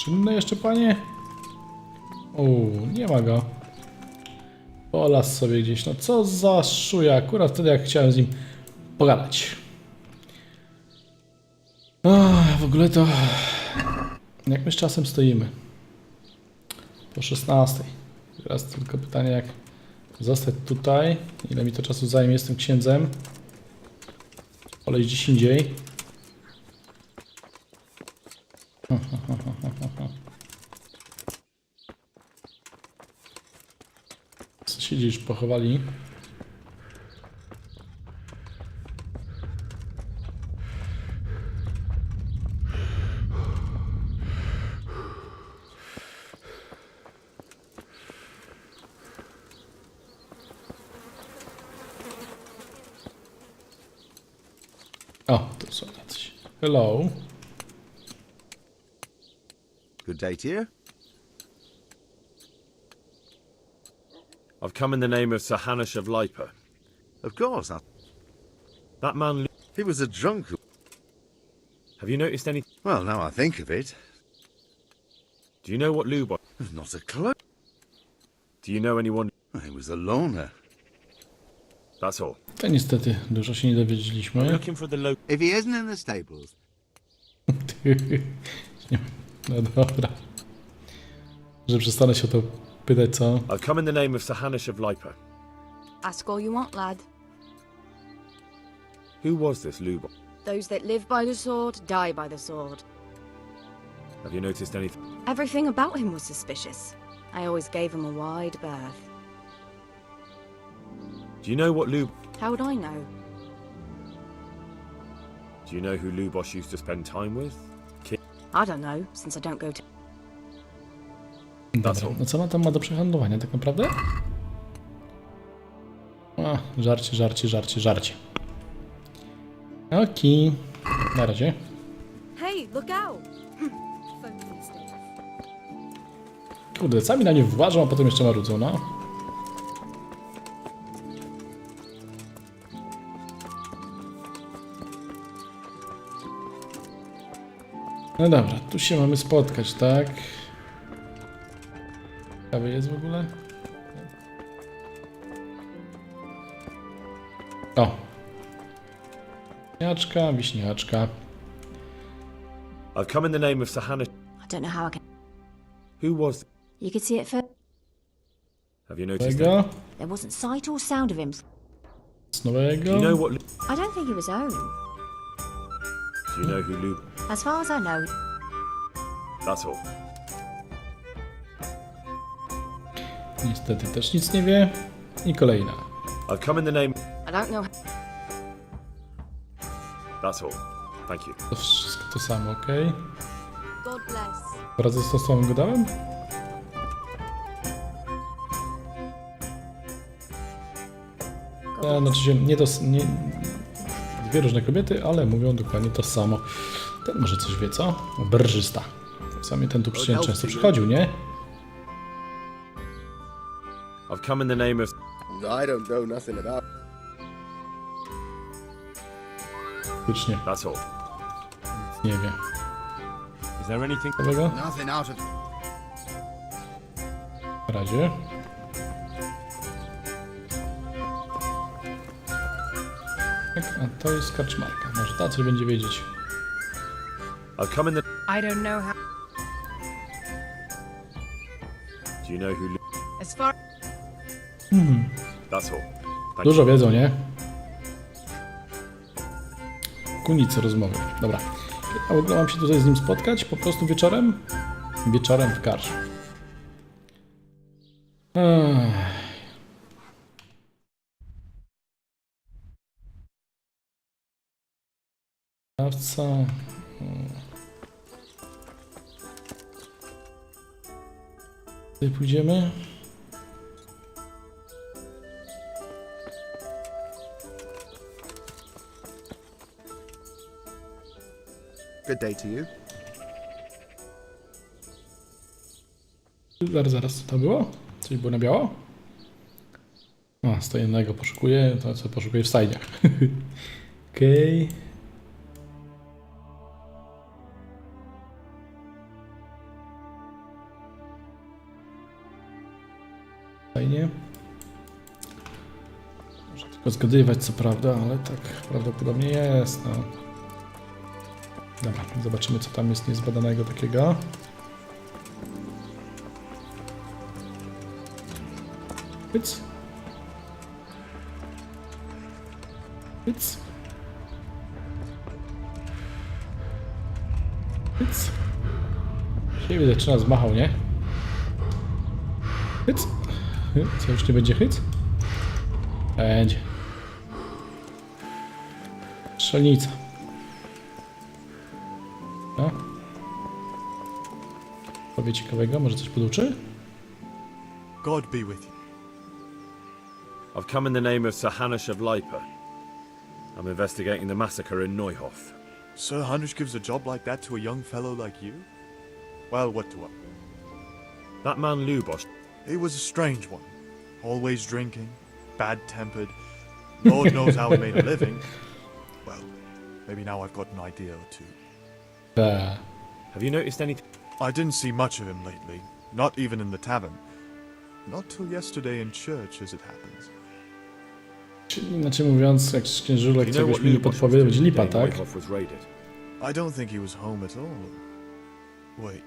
Czynne jeszcze, panie? O, nie ma go. Polas sobie gdzieś. No co za szuja. Akurat wtedy jak chciałem z nim pogadać. W ogóle to... Jak my z czasem stoimy? po 16. Teraz tylko pytanie, jak zostać tutaj. Ile mi to czasu zajmie? Jestem księdzem. Poleć gdzieś indziej. Sąsiedzi już pochowali. O, to są tacy. Hello. Good day to you. I've come in the name of Sir Hanush of Lipa. Of course. That man... He was a drunk who... Have you noticed any... Well, now I think of it. Do you know what Lubosh... Not a clue. Do you know anyone... He was a loner. That's all. To niestety dużo się nie dowiedzieliśmy. Looking for the local... If he isn't in the stables... No dobra. Że przestanę się o to pytać, co? I've come in the name of Sir Hanush of Lipa. Ask all you want, lad. Who was this Lubosh? Those that live by the sword, die by the sword. Have you noticed anything? Everything about him was suspicious. I always gave him a wide berth. Do you know what Lub... How would I know? Do you know who Lubosh used to spend time with? I don't know, since I don't go to... Dobra, no co ma tam do przehandlowania tak naprawdę? A, żarcie. Okej. Na razie. Hey, look out! Kurde, sami na nie włażą, a potem jeszcze marudzą, no. No dobra, tu się mamy spotkać, tak? Ciekawy jest w ogóle? O! Wiśniaczka. I've come in the name of Sir Hanush... I don't know how I can... Who was... You could see it first. Have you noticed Nowego? There wasn't sight or sound of him. Z nowego? Do you know what... I don't think he was home. Do you know who Lub... As far as I know, That's all. Niestety też nic nie wie. I kolejna. I've come in the name... I don't know. That's all. Thank you. To wszystko to samo, okej? God bless. Radzę z tą słowem gadałem? Znaczy się nie, dwie różne kobiety, ale mówią dokładnie to samo. Ten może coś wie, co? Brżysta. Sami ten tu często przychodził, nie? I've come in the name of... I don't know nothing about... Faktycznie. That's all. Nic nie wie. Is there anything... Nowego? Nothing out of... Na razie. Tak, a to jest kaczmarka. Może ta coś będzie wiedzieć. I've come in the... I don't know how. Do you know who... As far. That's all. Thank Dużo you. wiedzą, nie? Kunice rozmowy. Dobra. A w ogóle mam się tutaj z nim spotkać? Po prostu wieczorem? Wieczorem w karze. Dawca. Tutaj pójdziemy. Good day to you. Zaraz, co to było? Coś było na biało? A, stojennego poszukuję, to co poszukuję w stajniach. Okej. Fajnie. Muszę tylko zgadywać, co prawda, ale tak prawdopodobnie jest. No. Dobra, zobaczymy, co tam jest niezbadanego takiego. Hyc. Hyc. Hyc. Siebie zaczyna zmachał, nie? Hyc. Co, już nie będzie hyc? Będzie. Strzelnica. No. Powie ciekawego, może coś poduczy? God be with you. I've come in the name of Sir Hanush of Leipa. I'm investigating the massacre in Neuhof. Sir Hanush gives a job like that to a young fellow like you? Well, what do I... That man Lubosh. He was a strange one. Always drinking, bad-tempered. Lord knows how he made a living. Well, maybe now I've got an idea or two. Have you noticed anything? I didn't see much of him lately, not even in the tavern. Not till yesterday in church, as it happens. Czyli inaczej mówiąc, jak księżulek czegoś mi nie podpowie, będzie lipa, tak? I don't think he was home at all. Wait.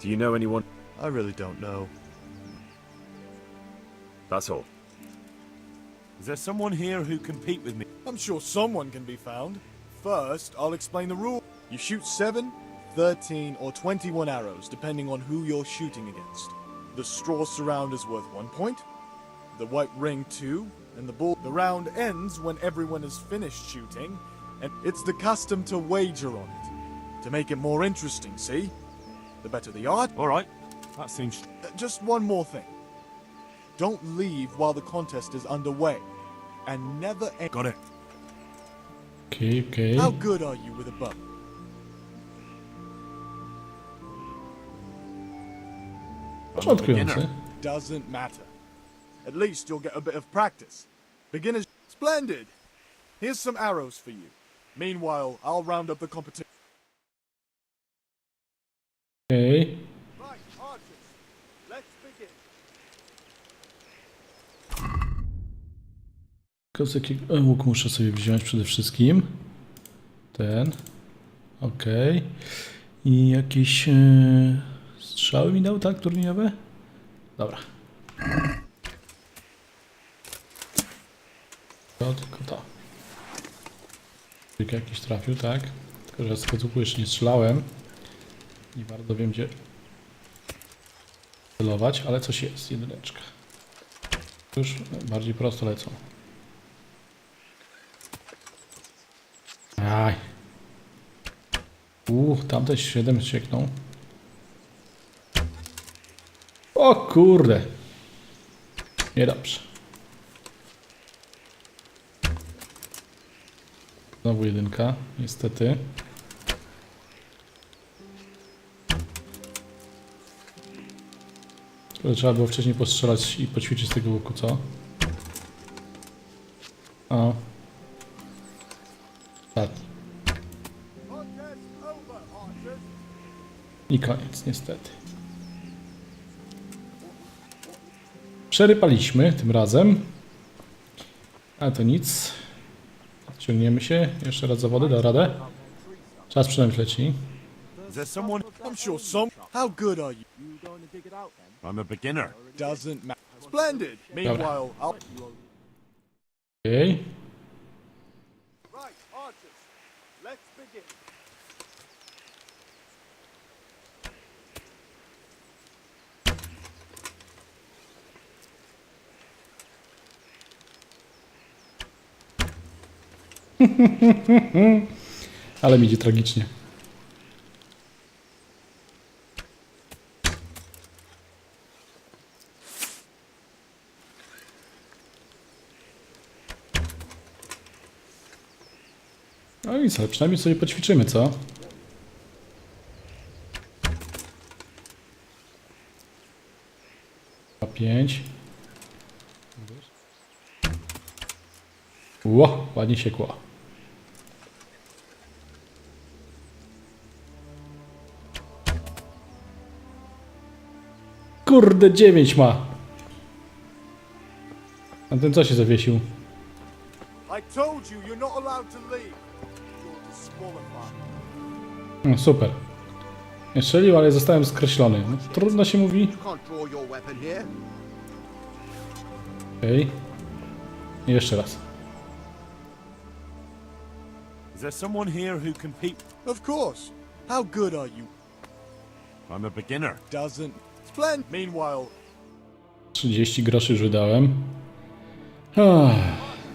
Do you know anyone? I really don't know. That's all. Is there someone here who can compete with me? I'm sure someone can be found. First, I'll explain the rule. You shoot 7, 13, or 21 arrows, depending on who you're shooting against. The straw surround is worth 1 point, the white ring 2, and the ball. The round ends when everyone is finished shooting, and it's the custom to wager on it. To make it more interesting, see? The better the odds. Alright, that seems... Just one more thing. Don't leave while the contest is underway, and never... Got it. Okay, okay. How good are you with a bow? Początkujący. Doesn't matter. At least you'll get a bit of practice. Beginners... Splendid! Here's some arrows for you. Meanwhile, I'll round up the competition. Okay. Right, archers. Let's begin. Kosek łuk muszę sobie wziąć przede wszystkim. Ten. Okej. I jakieś strzały mi dał, tak? Turniejowe? Dobra. To tylko to. Tylko jakiś trafił, tak? Tylko, że z tego łuku jeszcze nie strzelałem. Nie bardzo wiem, gdzie celować, ale coś jest. Jedyneczka. Już bardziej prosto lecą. Aj. Tamte 7 sieknął. O kurde. Niedobrze. Znowu jedynka, niestety. Trzeba było wcześniej postrzelać i poćwiczyć z tego łuku, co? O. Ostatni. I koniec, niestety. Przerypaliśmy tym razem. Ale to nic. Ciągniemy się. Jeszcze raz za wodę, da radę. Czas przynajmniej leci. Is there someone... I'm sure some... How good are you? I'm a beginner. Doesn't matter. Splendid! Meanwhile, I'll... Okay. Right, archers. Let's begin. Ale mi idzie tragicznie. No nic, ale przynajmniej sobie poćwiczymy, co? A 5. Ło, ładnie się kło. Kurde, 9 ma. A ten co się zawiesił? I told you you're not allowed to leave. You're disqualified. No, super. Nie strzelił, ale zostałem skreślony. No, trudno się mówi. You can't draw your weapon here. Okej. I jeszcze raz. Is there someone here who can compete? Of course. How good are you? I'm a beginner. Doesn't. Splendid. Meanwhile, 30 groszy już wydałem.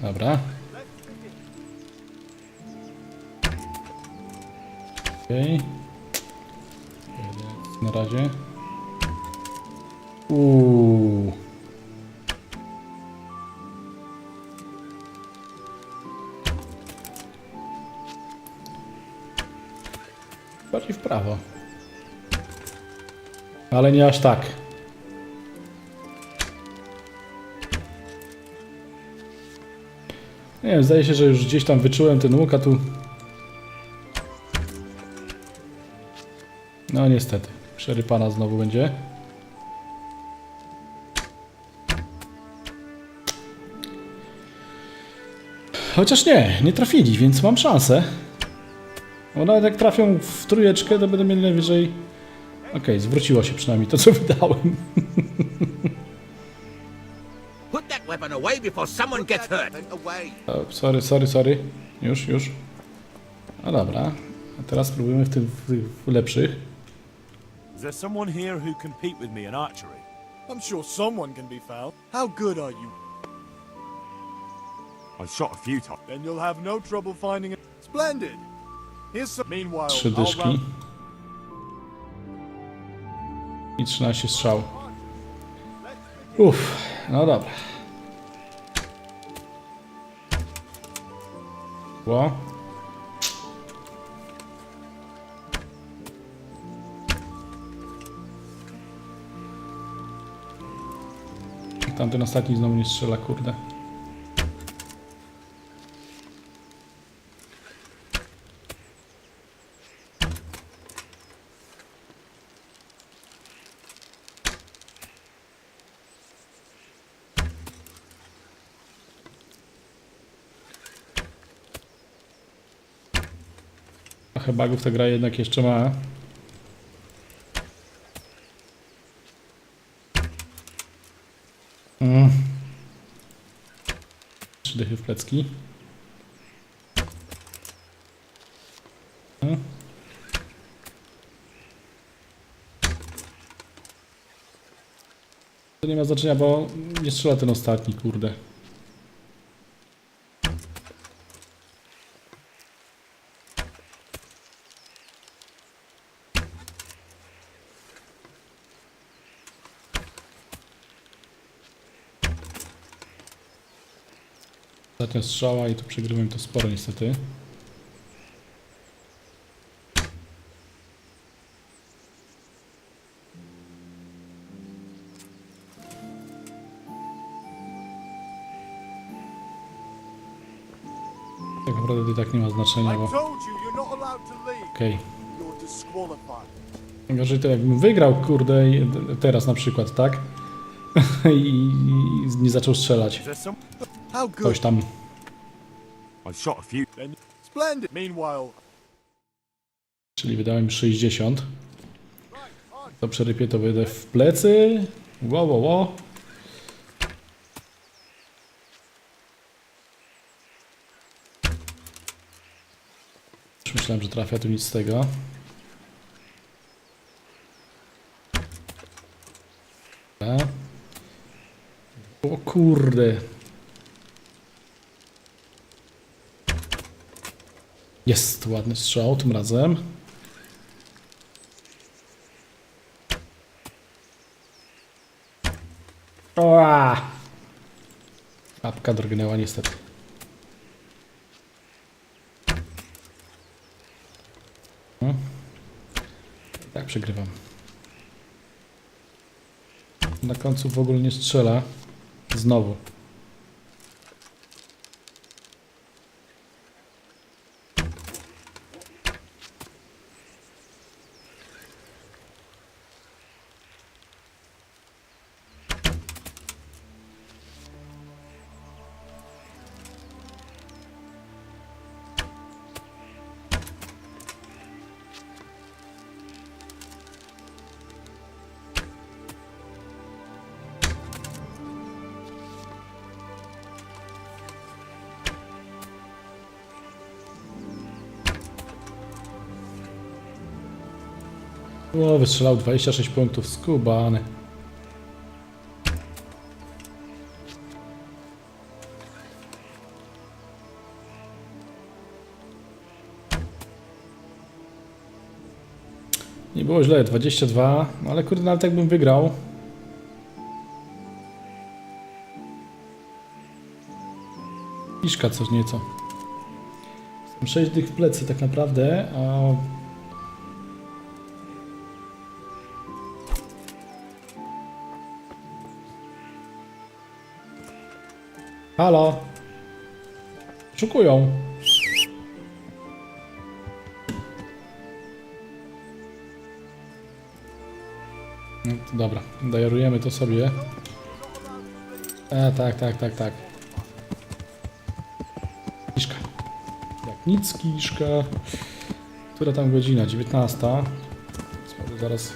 Dobra. Okej. Na razie. Bardziej w prawo. Ale nie aż tak. Nie wiem, zdaje się, że już gdzieś tam wyczułem ten łuk, a tu... No niestety, przerypana znowu będzie. Chociaż nie trafili, więc mam szansę. Bo nawet jak trafią w trójeczkę, to będę mieli najwyżej... Okej, zwróciło się przynajmniej to, co wydałem. Put that weapon away before someone gets hurt. Sorry. Już. No dobra. A teraz spróbujemy w tych lepszych. Is there someone here who can compete with me in archery? I'm sure someone can be found. How good are you? I've shot a few times. Then you'll have no trouble finding it. Splendid. Here's some. Meanwhile, 3 dyszki. I 13 strzał. No dobra. Ło. Tamten ostatni znowu nie strzela, kurde. Trochę bugów ta gra jednak jeszcze ma. Trzy dychy w plecki. To nie ma znaczenia, bo nie strzela ten ostatni, kurde. Ostatnia strzała i tu przegrywam to sporo niestety. Tak naprawdę to i tak nie ma znaczenia, bo... Okej. Gorzej to jakbym wygrał, kurde, teraz na przykład, tak? I nie zaczął strzelać. Coś tam. Czyli wydałem 60. To przerypię, to wyjdę w plecy. Wow. Już myślałem, że trafia, tu nic z tego. Dobra. O kurde. Jest ładny strzał tym razem. Oa! Apka drgnęła niestety. Tak przegrywam. Na końcu w ogóle nie strzela. Znowu. O, wystrzelał 26 punktów, skubany. Nie było źle, 22, no ale kurde, nawet jakbym wygrał. Piszka coś nieco. Jestem 6 dych w plecy tak naprawdę, a... Halo? Szukują. No to dobra, dajerujemy to sobie. Tak. Kiszka. Jak nic, kiszka. Która tam godzina? 19. Zaraz.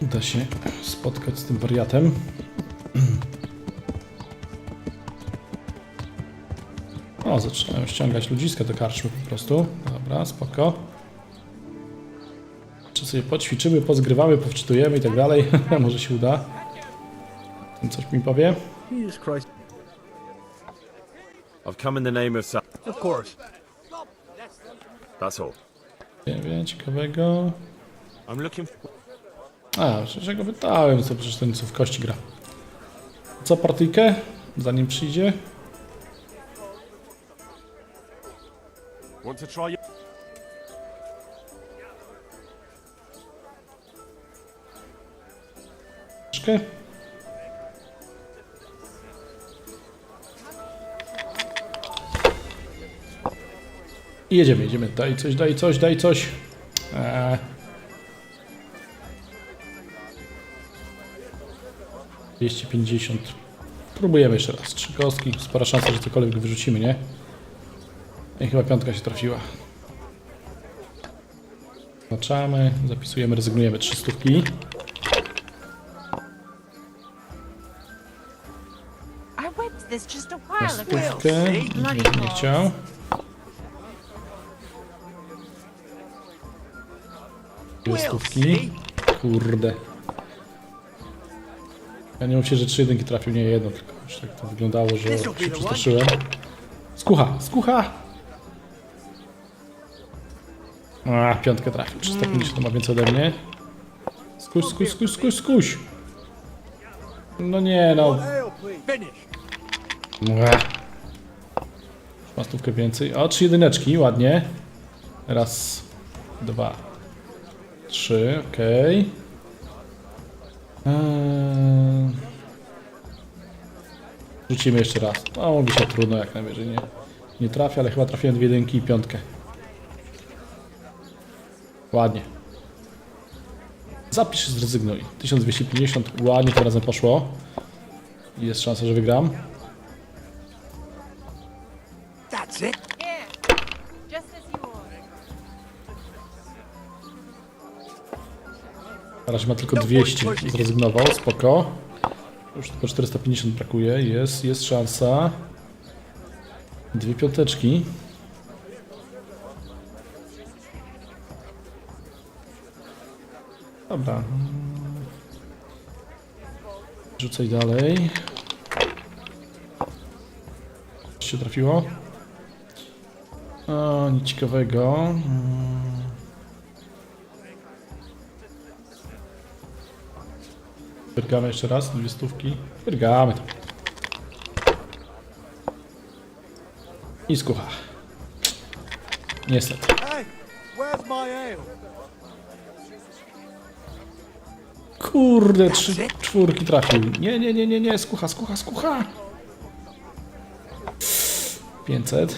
Uda się spotkać z tym wariatem. O, zaczynają ściągać ludziska do karczmy po prostu. Dobra, spoko. Czy sobie poćwiczymy, pozgrywamy, powczytujemy i tak dalej. Może się uda. Ten coś mi powie. Jesus Christ. I've come in the name of Of course. That's all. Nie wiem, ciekawego. I'm looking for... A, przecież ja go pytałem, co przecież ten co w kości gra. Co partyjkę? Zanim przyjdzie. Want to try? Troszkę. I jedziemy. Daj coś. 250. Próbujemy jeszcze raz. 3 kostki. Spora szansa, że cokolwiek wyrzucimy, nie? I chyba piątka się trafiła. Zaczynamy, zapisujemy, rezygnujemy. 300. Stówkę. Nie chciał. Dwie stówki. Kurde. Ja nie mów się, że 3 jedynki trafił, nie jedno, tylko już tak to wyglądało, że się przestraszyłem. Skucha! A, piątkę trafił. 350 ma więcej ode mnie. Skuś! No nie, no. Ma stówkę więcej. O, 3 jedyneczki, ładnie. Raz, 2, 3, okej. Rzucimy jeszcze raz. No, mówi się trudno, jak najwyżej nie trafię, ale chyba trafiłem 2 jedynki i piątkę. Ładnie. Zapisz, zrezygnuj. 1250, ładnie tym razem poszło. Jest szansa, że wygram. That's it. Na razie ma tylko 200, zrezygnował, spoko. Już tylko 450 brakuje, jest szansa. 2 piąteczki. Dobra. Rzucaj dalej. Coś się trafiło? O, nic ciekawego. Wyrgamy jeszcze raz, 2 stówki. Wyrgamy to. I skucha. Niestety. Hey, where's my ale? Kurde, 3 czwórki trafił. Nie, skucha. 500.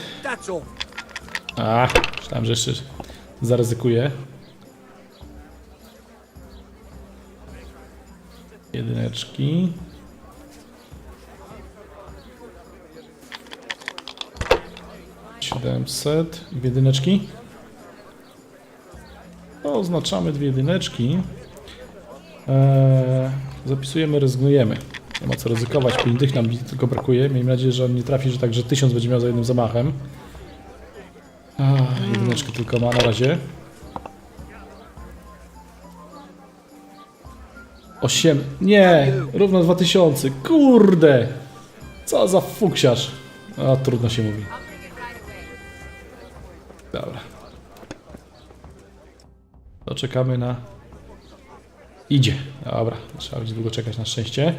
A, myślałem, że jeszcze zaryzykuję. Jedyneczki. $700. 2 jedyneczki. Oznaczamy 2 jedyneczki. Zapisujemy, rezygnujemy. Nie ma co ryzykować, 5 dych nam tylko brakuje. Miejmy nadzieję, że on nie trafi, że także 1000 będzie miał za jednym zamachem. Jedyneczkę tylko ma na razie. 8. Nie, równo 2000. Kurde. Co za fuksiarz. A trudno się mówi. Dobra. To czekamy na... Idzie. Dobra, trzeba będzie długo czekać na szczęście.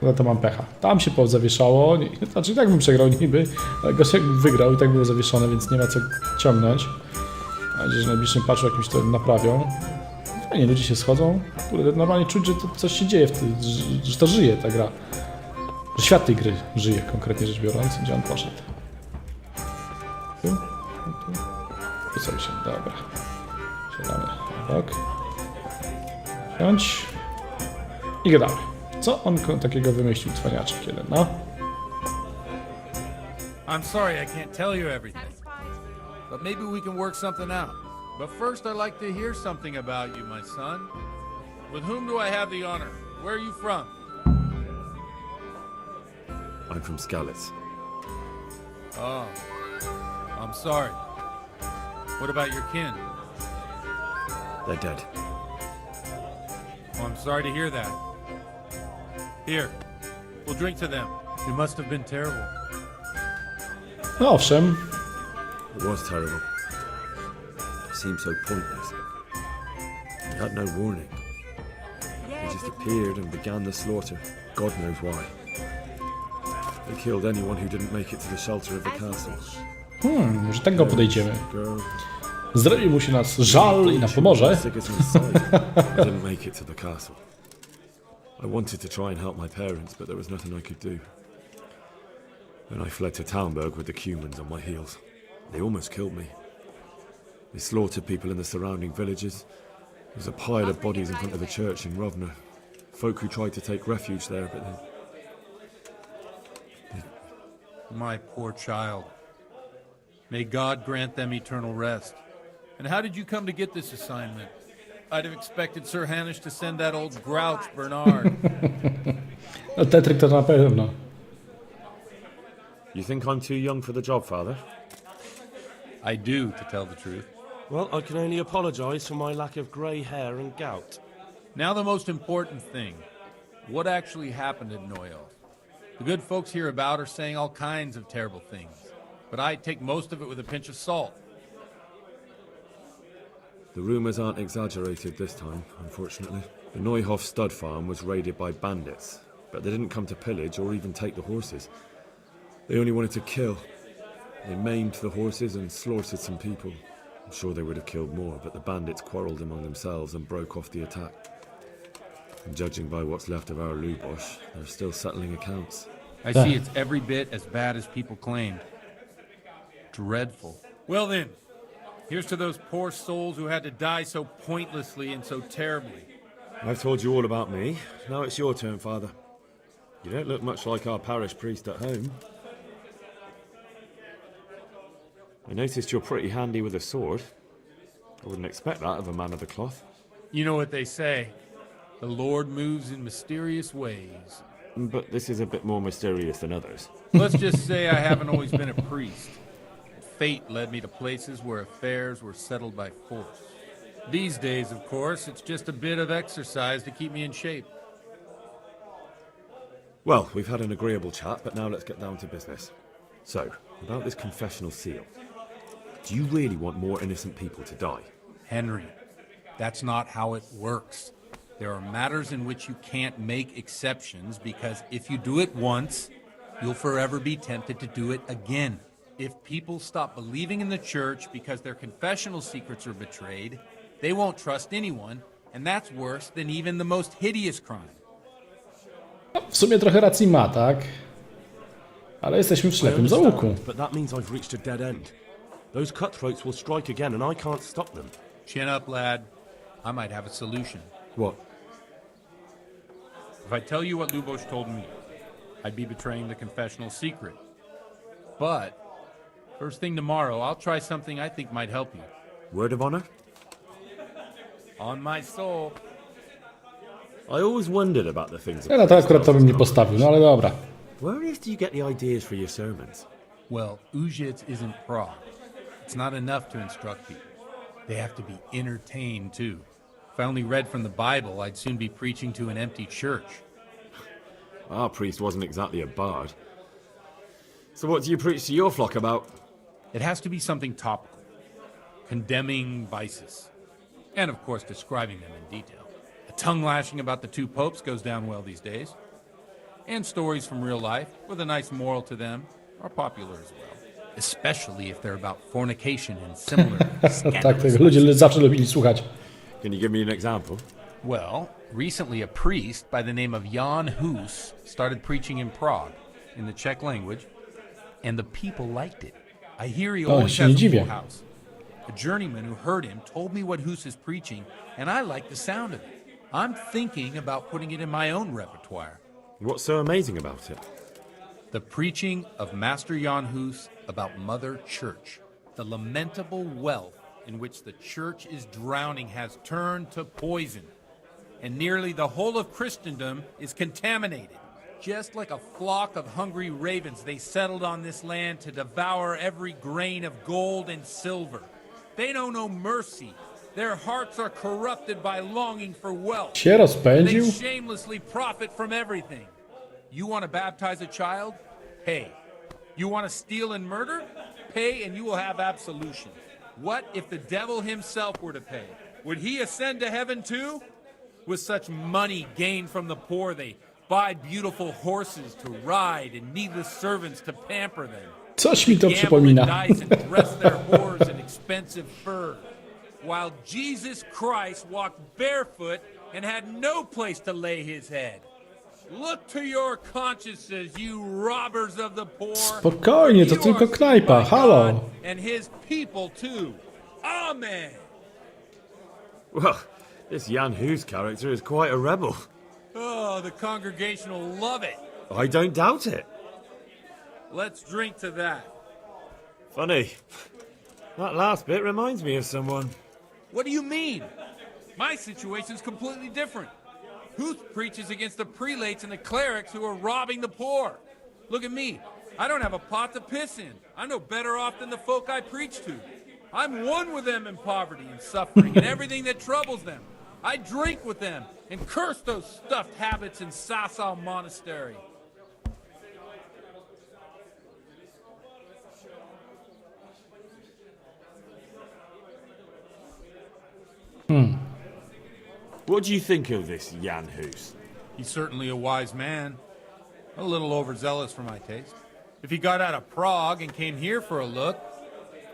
No to mam pecha. Tam się zawieszało. Znaczy tak bym przegrał niby, ale gość jakbym wygrał i tak było zawieszone, więc nie ma co ciągnąć. Mam nadzieję, że w najbliższym patchu jakimś to naprawią. Fajnie, ludzie się schodzą. Kurde, normalnie czuć, że to coś się dzieje, że to żyje ta gra. Że świat tej gry żyje, konkretnie rzecz biorąc. Gdzie on poszedł? Tu sobie się, dobra. Siadamy na bok. Wziąć. I gadamy. Co on takiego wymyślił, cwaniaczek jeden, no? I'm sorry I can't tell you everything, but maybe we can work something out. But first I'd like to hear something about you, my son. With whom do I have the honor? Where are you from? I'm from Skalitz. Oh, I'm sorry. What about your kin? They're dead. Oh, I'm sorry to hear that. Here, we'll drink to them. It must have been terrible. No owszem. It was terrible. It seemed so pointless. He had no warning. He just appeared and began the slaughter. God knows why. They killed anyone who didn't make it to the shelter of the castle. Może tak go podejdziemy. Zrobi mu się nas żal i nam pomoże. Didn't make it to the castle. I wanted to try and help my parents, but there was nothing I could do. Then I fled to Talmberg with the Cumans on my heels. They almost killed me. They slaughtered people in the surrounding villages. There's a pile of bodies in front of the church in Rovna. Folk who tried to take refuge there, but they... My poor child. May God grant them eternal rest. And how did you come to get this assignment? I'd have expected Sir Hanish to send that old grouch, Bernard. No Tetryk to na pewno. You think I'm too young for the job, Father? I do, to tell the truth. Well, I can only apologise for my lack of grey hair and gout. Now the most important thing. What actually happened at Noyo? The good folks hereabout are saying all kinds of terrible things, but I take most of it with a pinch of salt. The rumours aren't exaggerated this time, unfortunately. The Neuhof stud farm was raided by bandits, but they didn't come to pillage or even take the horses. They only wanted to kill. They maimed the horses and slaughtered some people. I'm sure they would have killed more, but the bandits quarrelled among themselves and broke off the attack. And judging by what's left of our Lubosh, they're still settling accounts. I see it's every bit as bad as people claimed. Dreadful. Well then, here's to those poor souls who had to die so pointlessly and so terribly. I've told you all about me. Now it's your turn, Father. You don't look much like our parish priest at home. I noticed you're pretty handy with a sword. I wouldn't expect that of a man of the cloth. You know what they say. The Lord moves in mysterious ways. But this is a bit more mysterious than others. Let's just say I haven't always been a priest. Fate led me to places where affairs were settled by force. These days, of course, it's just a bit of exercise to keep me in shape. Well, we've had an agreeable chat, but now let's get down to business. So, about this confessional seal. Do you really want more innocent people to die? Henry, that's not how it works. There are matters in which you can't make exceptions because if you do it once, you'll forever be tempted to do it again. If people stop believing in the church because their confessional secrets are betrayed, they won't trust anyone, and that's worse than even the most hideous crime. W sumie trochę racji ma, tak? Ale jesteśmy w ślepym zaułku. But that means I've reached a dead end. Those cutthroats will strike again and I can't stop them. Chin up, lad. I might have a solution. What? If I tell you what Lubosh told me, I'd be betraying the confessional secret. But, first thing tomorrow, I'll try something I think might help you. Word of honor? On my soul. I always wondered about the things... Ja na to akurat to bym nie postawił, no ale dobra. Where do you get the ideas for your sermons? Well, Ujits isn't Prague. It's not enough to instruct people. They have to be entertained, too. If I only read from the Bible, I'd soon be preaching to an empty church. Our priest wasn't exactly a bard. So what do you preach to your flock about? It has to be something topical, condemning vices, and of course describing them in detail. A tongue lashing about the two popes goes down well these days, and stories from real life with a nice moral to them are popular as well, especially if they're about fornication and similar Tak, tego ludzie zawsze lubili słuchać. Can you give me an example? Well, recently a priest by the name of Jan Hus started preaching in Prague, in the Czech language, and the people liked it. I hear he always has a full house. A journeyman who heard him told me what Hus is preaching, and I like the sound of it. I'm thinking about putting it in my own repertoire. What's so amazing about it? The preaching of Master Jan Hus about Mother Church. The lamentable wealth in which the church is drowning has turned to poison, and nearly the whole of Christendom is contaminated. Just like a flock of hungry ravens, they settled on this land to devour every grain of gold and silver. They know no mercy. Their hearts are corrupted by longing for wealth. Się rozpędził? They shamelessly profit from everything. You want to baptize a child? Pay. You want to steal and murder? Pay and you will have absolution. What if the devil himself were to pay? Would he ascend to heaven too? With such money gained from the poor, they buy beautiful horses to ride and needless servants to pamper them. Coś mi to Gamble przypomina. and dice and dress their whores in expensive furs, while Jesus Christ walked barefoot and had no place to lay his head. Look to your consciences, you robbers of the poor. Spokojnie, to tylko knajpa, halo. And his people too. Amen. Well, this Jan Hus character is quite a rebel. Oh, the congregation will love it. I don't doubt it. Let's drink to that. Funny. That last bit reminds me of someone. What do you mean? My situation's completely different. Huth preaches against the prelates and the clerics who are robbing the poor. Look at me. I don't have a pot to piss in. I'm no better off than the folk I preach to. I'm one with them in poverty and suffering and everything that troubles them. I drink with them and curse those stuffed habits in Sasau Monastery. What do you think of this Jan Hus? He's certainly a wise man. A little overzealous for my taste. If he got out of Prague and came here for a look,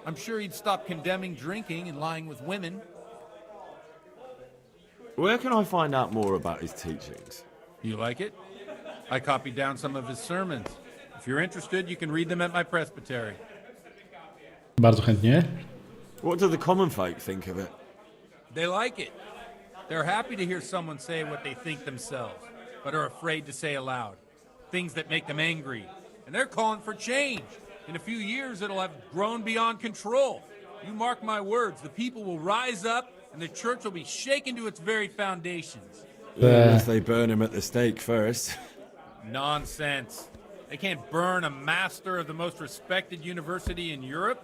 I'm sure he'd stop condemning drinking and lying with women. Where can I find out more about his teachings? You like it? I copied down some of his sermons. If you're interested, you can read them at my presbytery. Bardzo chętnie. What do the common folk think of it? They like it. They're happy to hear someone say what they think themselves, but are afraid to say aloud. Things that make them angry. And they're calling for change. In a few years, it'll have grown beyond control. You mark my words, the people will rise up and the church will be shaken to its very foundations. Unless they burn him at the stake first. Nonsense. They can't burn a master of the most respected university in Europe?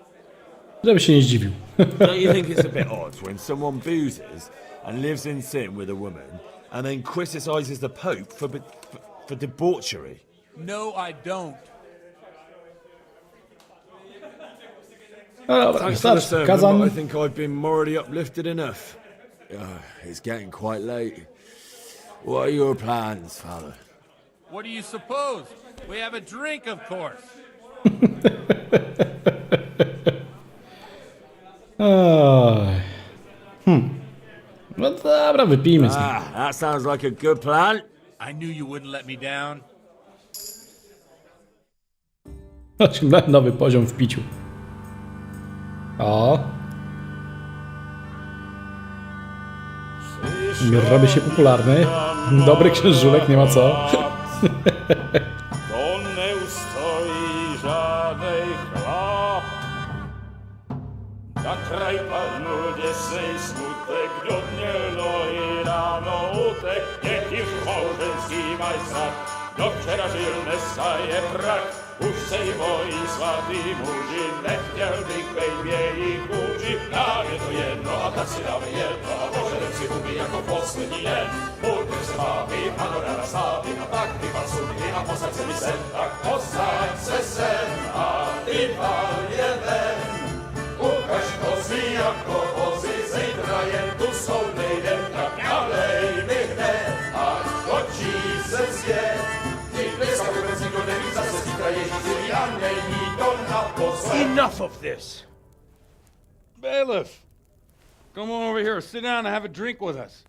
Żeby się nie zdziwił. Don't you think it's a bit odd when someone boozes and lives in sin with a woman and then criticizes the Pope for debauchery? No, I don't. Thanks for the sermon, but I think I've been morally uplifted enough. It's getting quite late. What are your plans, Father? What do you suppose? We have a drink, of course. No dobra, wypijmy z nim. That sounds like a good plan. I knew you wouldn't let me down. Osiągnąłem nowy poziom w piciu. O. Robi się popularny. Dobry księżulek, nie ma co. To nie ustoi żadnej chlap. Na kraj panuje sej smutek, do dnielo i rano utek, niech już małżeński majstrat, do wczera żył Mesaje brak. Už sej moji svatí muži, nechtěl bych bejt v jejich kůži. Nám je to jedno a tak si dáme jedno a požerem si huby jako poslední den. Buďte se mámy, ano ráda slávy a tak vypal sudy a posaď se mi sem. Tak posaď se sem a vypal je ven. Ukaž kozy jako vozy, zítra jen tu jsou nejdem, tak nalej mi hned, ať točí se svět. Enough of this! Bailiff! Come on over here, sit down and have a drink with us.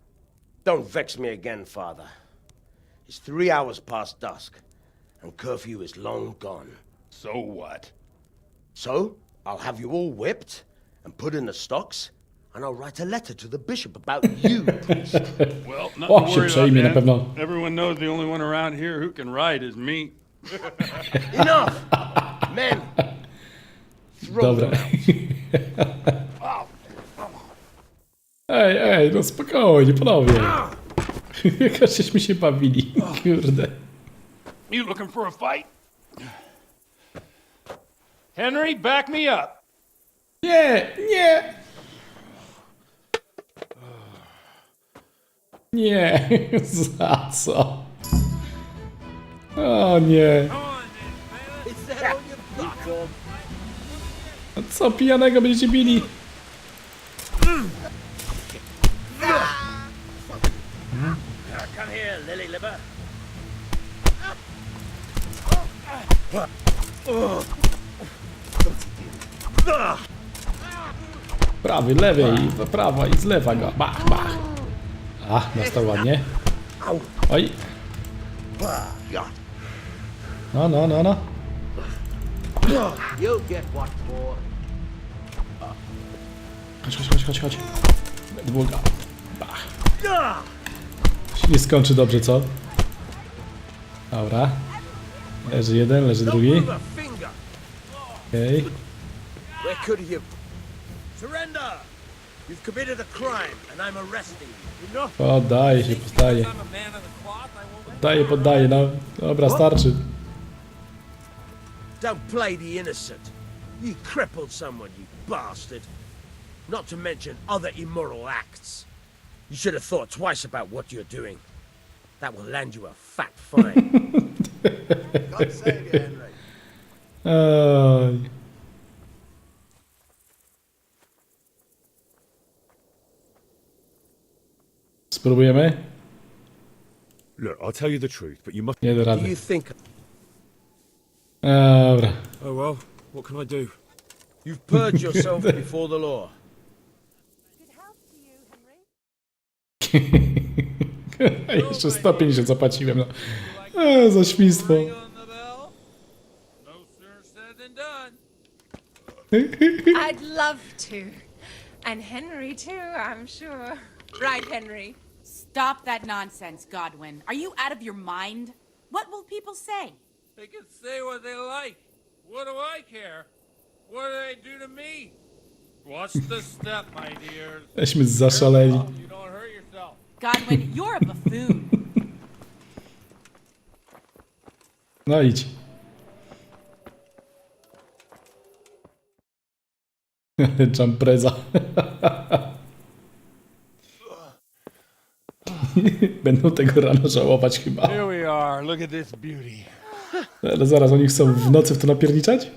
Don't vex me again, Father. It's 3 hours past dusk, and curfew is long gone. So what? So, I'll have you all whipped and put in the stocks, and I'll write a letter to the bishop about you, priest. Well, nothing O, to się worry przejmie na about, pewno. man. Everyone knows the only one around here who can ride is me. Enough! Men! Throw Dobra. them Ej, no spokojnie, panowie. Jak żeśmy się bawili, kurde. You looking for a fight? Henry, back me up! Nie, nie! Nie, za co? O nie. A co pijanego będziecie bili? Come here, lily liver. Prawy, lewej, prawa i z lewa go. Bach, bach. A, dostał ładnie. Oj. No. You'll get what for. Chodź. Długa. Bach. Się nie skończy dobrze, co? Dobra. Leży jeden, leży drugi. Okej. Where could you? Surrender! You've committed a crime, and I'm arresting you. Poddaje się, poddaje, no. Dobra, starczy. Don't play the innocent. You crippled someone, you bastard. Not to mention other immoral acts. You should have thought twice about what you're doing. That will land you a fat fine. God save you, Henry. Oj. Spróbujemy? Look, I'll tell you the truth, but you must... Nie da Do rady. you think Dobra. Oh well, what can I do? you've purged yourself before the law? Jeszcze 150 zapłaciłem, no. Za świństwo. I'd love to. And Henry too, I'm sure. Right, Henry? Stop that nonsense, Godwin. Are you out of your mind? What will people say? They can say what they like. What do I care? What do they do to me? Watch the step, my dear. Jesteśmy zaszaleli. You don't hurt yourself. Godwin, you're a buffoon. No idź. Jumpreza. Będą tego rano żałować chyba. Here we are, look at this beauty. Ale zaraz, oni chcą w nocy w to napierniczać?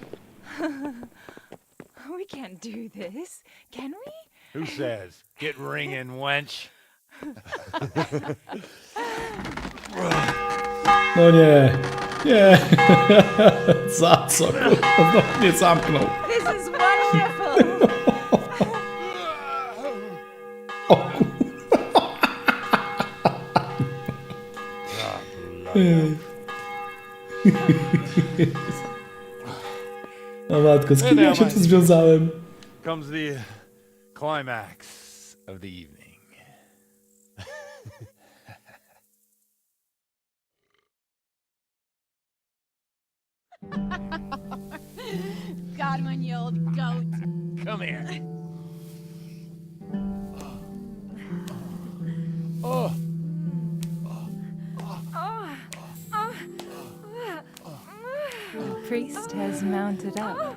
We can't do this, can we? Who says? Get ringing, wench. No nie. Nie. Za co? Kurwa, znowu mnie zamknął. This is wonderful. O matko, z kim ja się tu związałem? Comes the climax of the evening. Godwin, you old goat. Come here. Priest? beast has mounted up.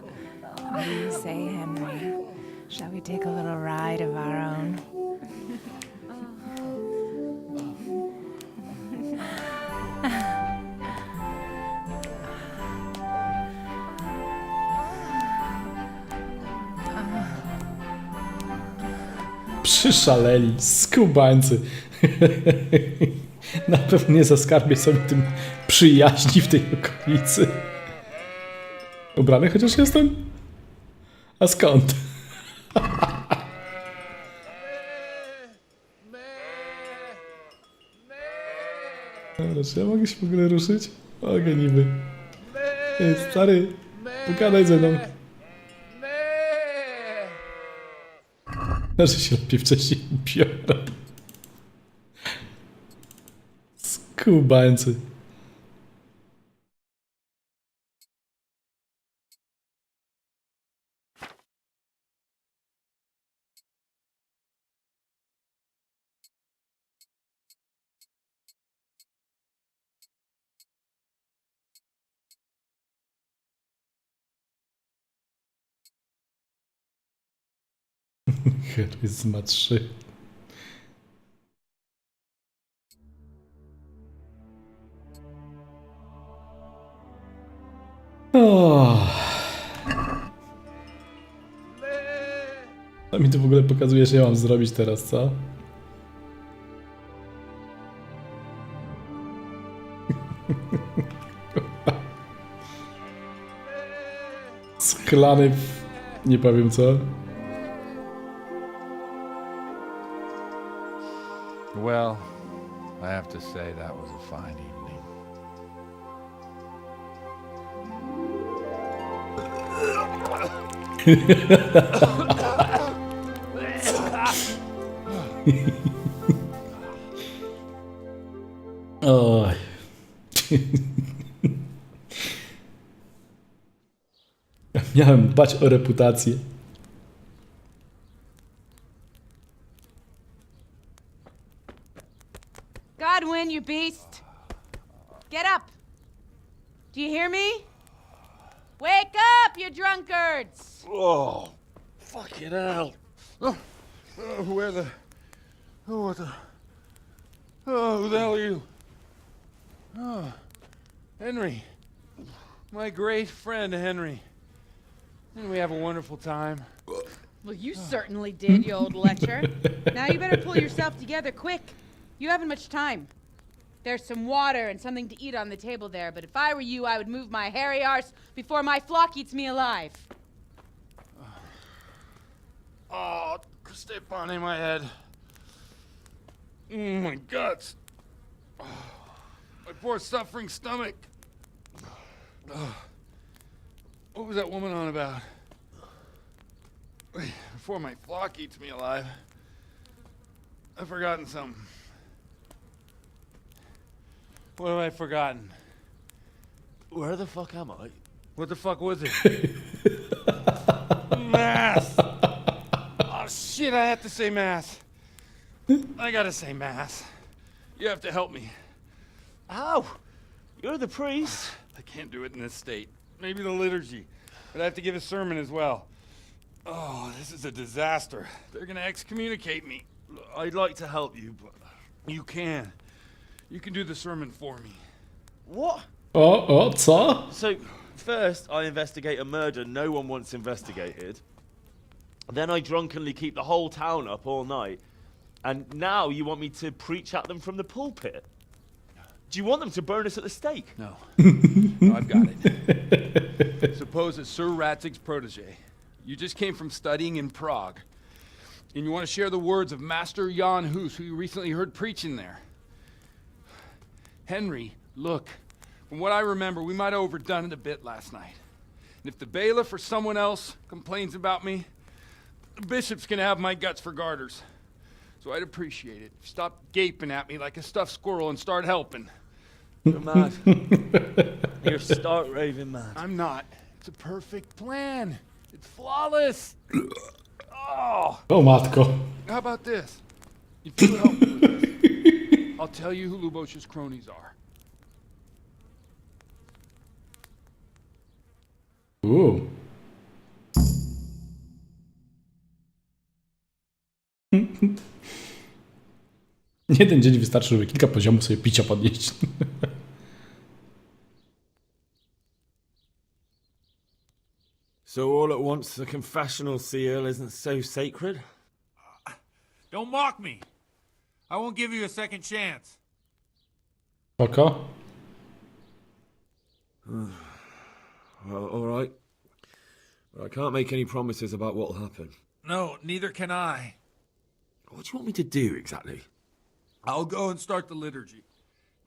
What do you say, Henry? Shall we take a little ride of our own? Przyszaleli, skubańcy. Na pewno nie zaskarbię sobie tym przyjaźni w tej okolicy. Ubrany chociaż jestem? A skąd? Dobra, czy ja mogę się w ogóle ruszyć? Mogę niby. Ej, stary, pogadaj ze mną. Że się lepiej wcześniej ubiorę. Skubańcy. Charyzma 3. A mi to w ogóle pokazuje, że ja mam zrobić teraz, co? Schlany w... nie powiem co. Well, I have to say that was a fine evening. Oj. Miałem dbać o reputację. Godwin, you beast! Get up! Do you hear me? Wake up, you drunkards! Oh, fucking hell. Where the... Oh, what the... Oh, who the hell are you? Oh, Henry. My great friend, Henry. Didn't we have a wonderful time? Well, you certainly did, you old lecher. Now you better pull yourself together quick. You haven't much time. There's some water and something to eat on the table there, but if I were you, I would move my hairy arse before my flock eats me alive. Oh, step on in my head. My guts. Oh, my poor suffering stomach. What was that woman on about? Before my flock eats me alive. I've forgotten something. What have I forgotten? Where the fuck am I? What the fuck was it? Mass! Oh shit, I have to say mass. I gotta say mass. You have to help me. How? You're the priest. I can't do it in this state. Maybe the liturgy. But I have to give a sermon as well. Oh, this is a disaster. They're gonna excommunicate me. I'd like to help you, but... You can. You can do the sermon for me. What? Co? So, first I investigate a murder no one once investigated. Then I drunkenly keep the whole town up all night. And now you want me to preach at them from the pulpit? Do you want them to burn us at the stake? No. No, I've got it. Suppose that Sir Ratzig's protege. You just came from studying in Prague. And you want to share the words of Master Jan Hus, who you recently heard preaching there. Henry, look. From what I remember, we might have overdone it a bit last night. And if the bailiff or someone else complains about me, the bishop's gonna have my guts for garters. So I'd appreciate it. Stop gaping at me like a stuffed squirrel and start helping. You're mad. You're stark raving mad. I'm not. It's a perfect plan. It's flawless. Oh. Oh, matko. How about this? If you help me with this, I'll tell you who Lubosh's cronies are. Jeden dzień wystarczy, żeby kilka poziomów sobie picia podnieść. So all at once the confessional seal isn't so sacred? Don't mock me. I won't give you a second chance. Spoko. Well, all right. But I can't make any promises about what'll happen. No, neither can I. What do you want me to do exactly? I'll go and start the liturgy.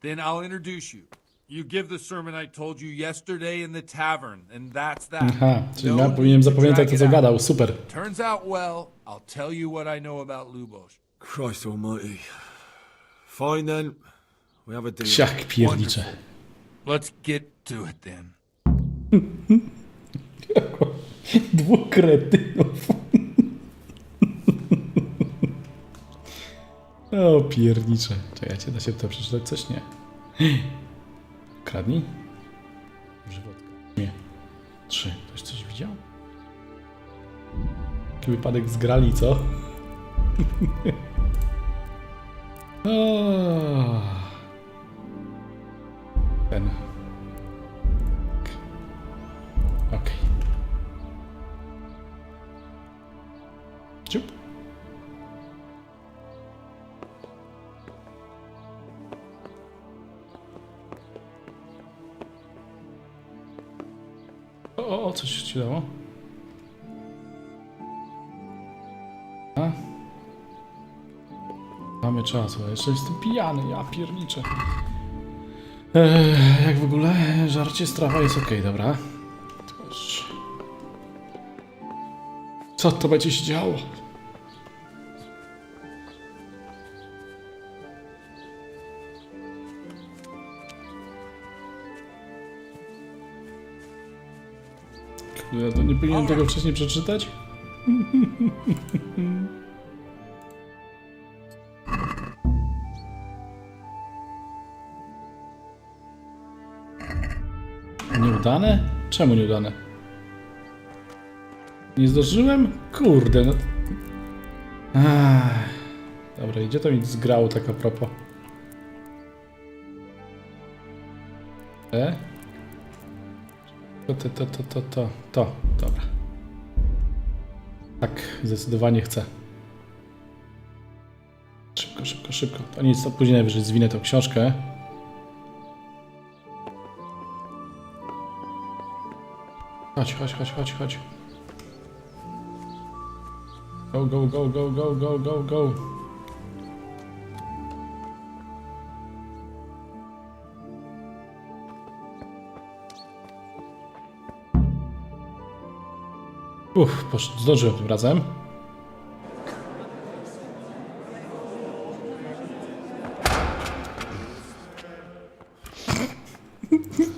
Then I'll introduce you. You give the sermon I told you yesterday in the tavern, and that's that. Aha, czyli ja powinienem zapamiętać to, co gadał. Super. Turns out well, I'll tell you what I know about Lubosz. Christ almighty. Fine then. We have a deal. Jak piernicze. Let's get to it then. Dwóch kretynów. O piernicze. Czekajcie, da się to przeczytać coś? Nie. Kradnij. Żywotka. Nie. 3. Ktoś coś widział? Taki wypadek zgrali, co? Ten. Okej. Ciup. O, coś się dało? A? Mamy czas, ale jeszcze jestem pijany, ja pierniczę. Jak w ogóle? Żarcie, strawa jest ok, dobra. Co to będzie się działo? Ja to nie powinienem tego wcześniej przeczytać? Nieudane? Czemu nieudane? Nie zdążyłem? Kurde, no... Dobra, gdzie to mi zgrało tak a propos? To, dobra. Tak, zdecydowanie chcę. Szybko. To nic, to później najwyżej zwinę tą książkę. Chodź. Go. Zdążyłem tym razem.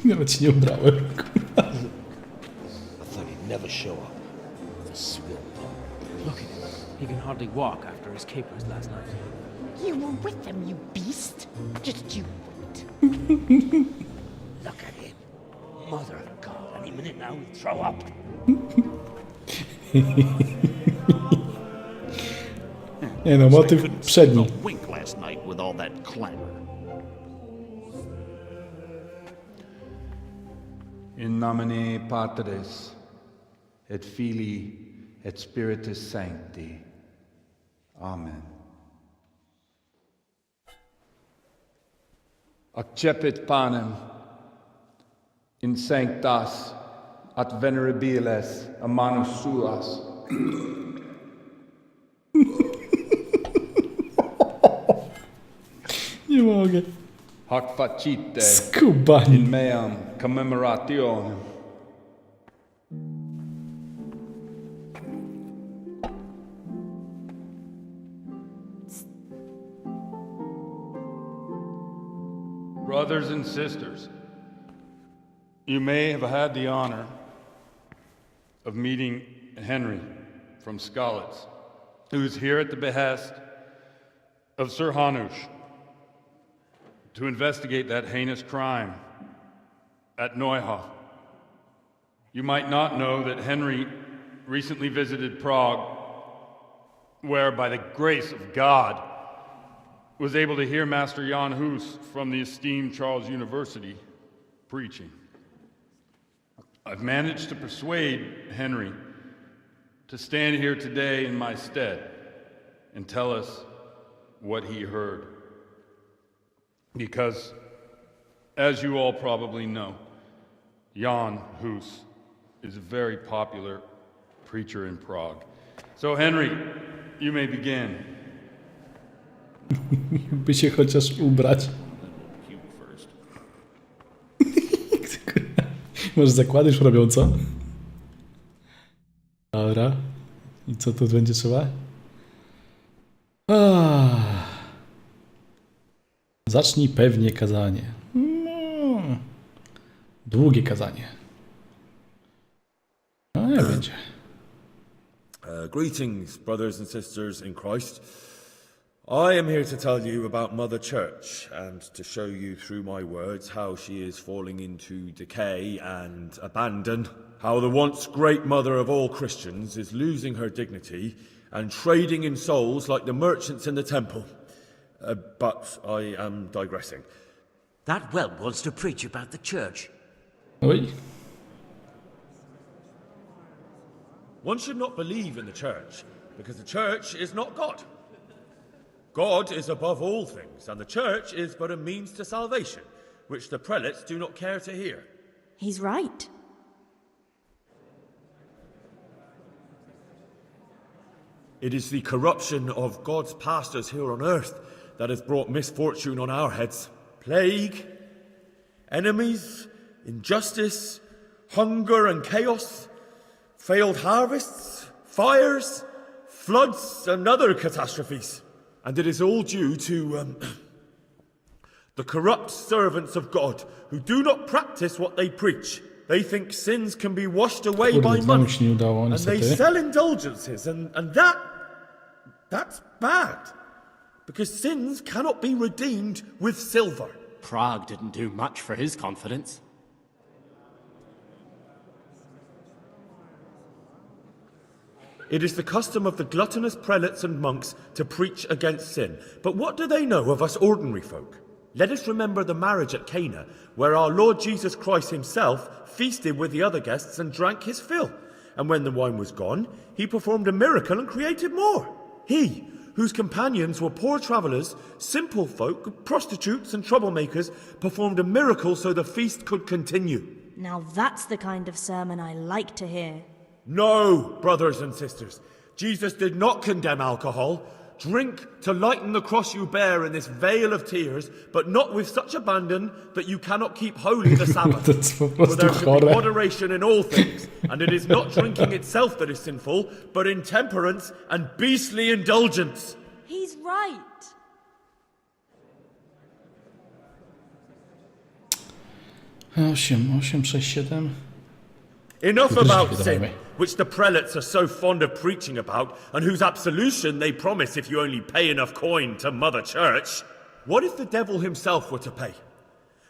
Nawet się nie ubrałem. Never show up. The swill. Look at him. He can hardly walk after his capers last night. You were with them, you beast. Just you wait. Look at him. Mother of God, any minute now he'll throw up. Nie no, motyw przedni. Wink last night with all that clamor. In nomine Patris et Filii et Spiritus Sancti. Amen. Accepit panem in sanctas at venerabiles a manus suas. Nie mogę. Hac facite Skubani. in meam commemorationem. Brothers and sisters, you may have had the honor of meeting Henry from Skalitz, who is here at the behest of Sir Hanush to investigate that heinous crime at Neuhof. You might not know that Henry recently visited Prague, where, by the grace of God, was able to hear Master Jan Hus from the esteemed Charles University preaching. I've managed to persuade Henry to stand here today in my stead and tell us what he heard. Because, as you all probably know, Jan Hus is a very popular preacher in Prague. So, Henry, you may begin. By się chociaż ubrać. Może zakłady już robią, co? Dobra. I co tu będzie trzeba? Zacznij pewnie kazanie. Długie kazanie. No jak będzie. Greetings, brothers and sisters in Christ. I am here to tell you about Mother Church and to show you through my words how she is falling into decay and abandon, how the once great mother of all Christians is losing her dignity and trading in souls like the merchants in the temple. But I am digressing. That whelp wants to preach about the church. Oi. One should not believe in the church because the church is not God. God is above all things, and the church is but a means to salvation, which the prelates do not care to hear. He's right. It is the corruption of God's pastors here on earth that has brought misfortune on our heads. Plague, enemies, injustice, hunger and chaos, failed harvests, fires, floods and other catastrophes. And it is all due to the corrupt servants of God who do not practice what they preach. They think sins can be washed away by money. And they sell indulgences, and that's bad. Because sins cannot be redeemed with silver. Prague didn't do much for his confidence. It is the custom of the gluttonous prelates and monks to preach against sin. But what do they know of us ordinary folk? Let us remember the marriage at Cana, where our Lord Jesus Christ himself feasted with the other guests and drank his fill. And when the wine was gone, he performed a miracle and created more. He, whose companions were poor travellers, simple folk, prostitutes and troublemakers, performed a miracle so the feast could continue. Now that's the kind of sermon I like to hear. No, brothers and sisters. Jesus did not condemn alcohol. Drink to lighten the cross you bear in this vale of tears, but not with such abandon that you cannot keep holy the Sabbath. For there should be moderation in all things, and it is not drinking itself that is sinful, but intemperance and beastly indulgence. He's right. Osiem, 6, 7. Enough about sin, which the prelates are so fond of preaching about, and whose absolution they promise if you only pay enough coin to Mother Church. What if the devil himself were to pay?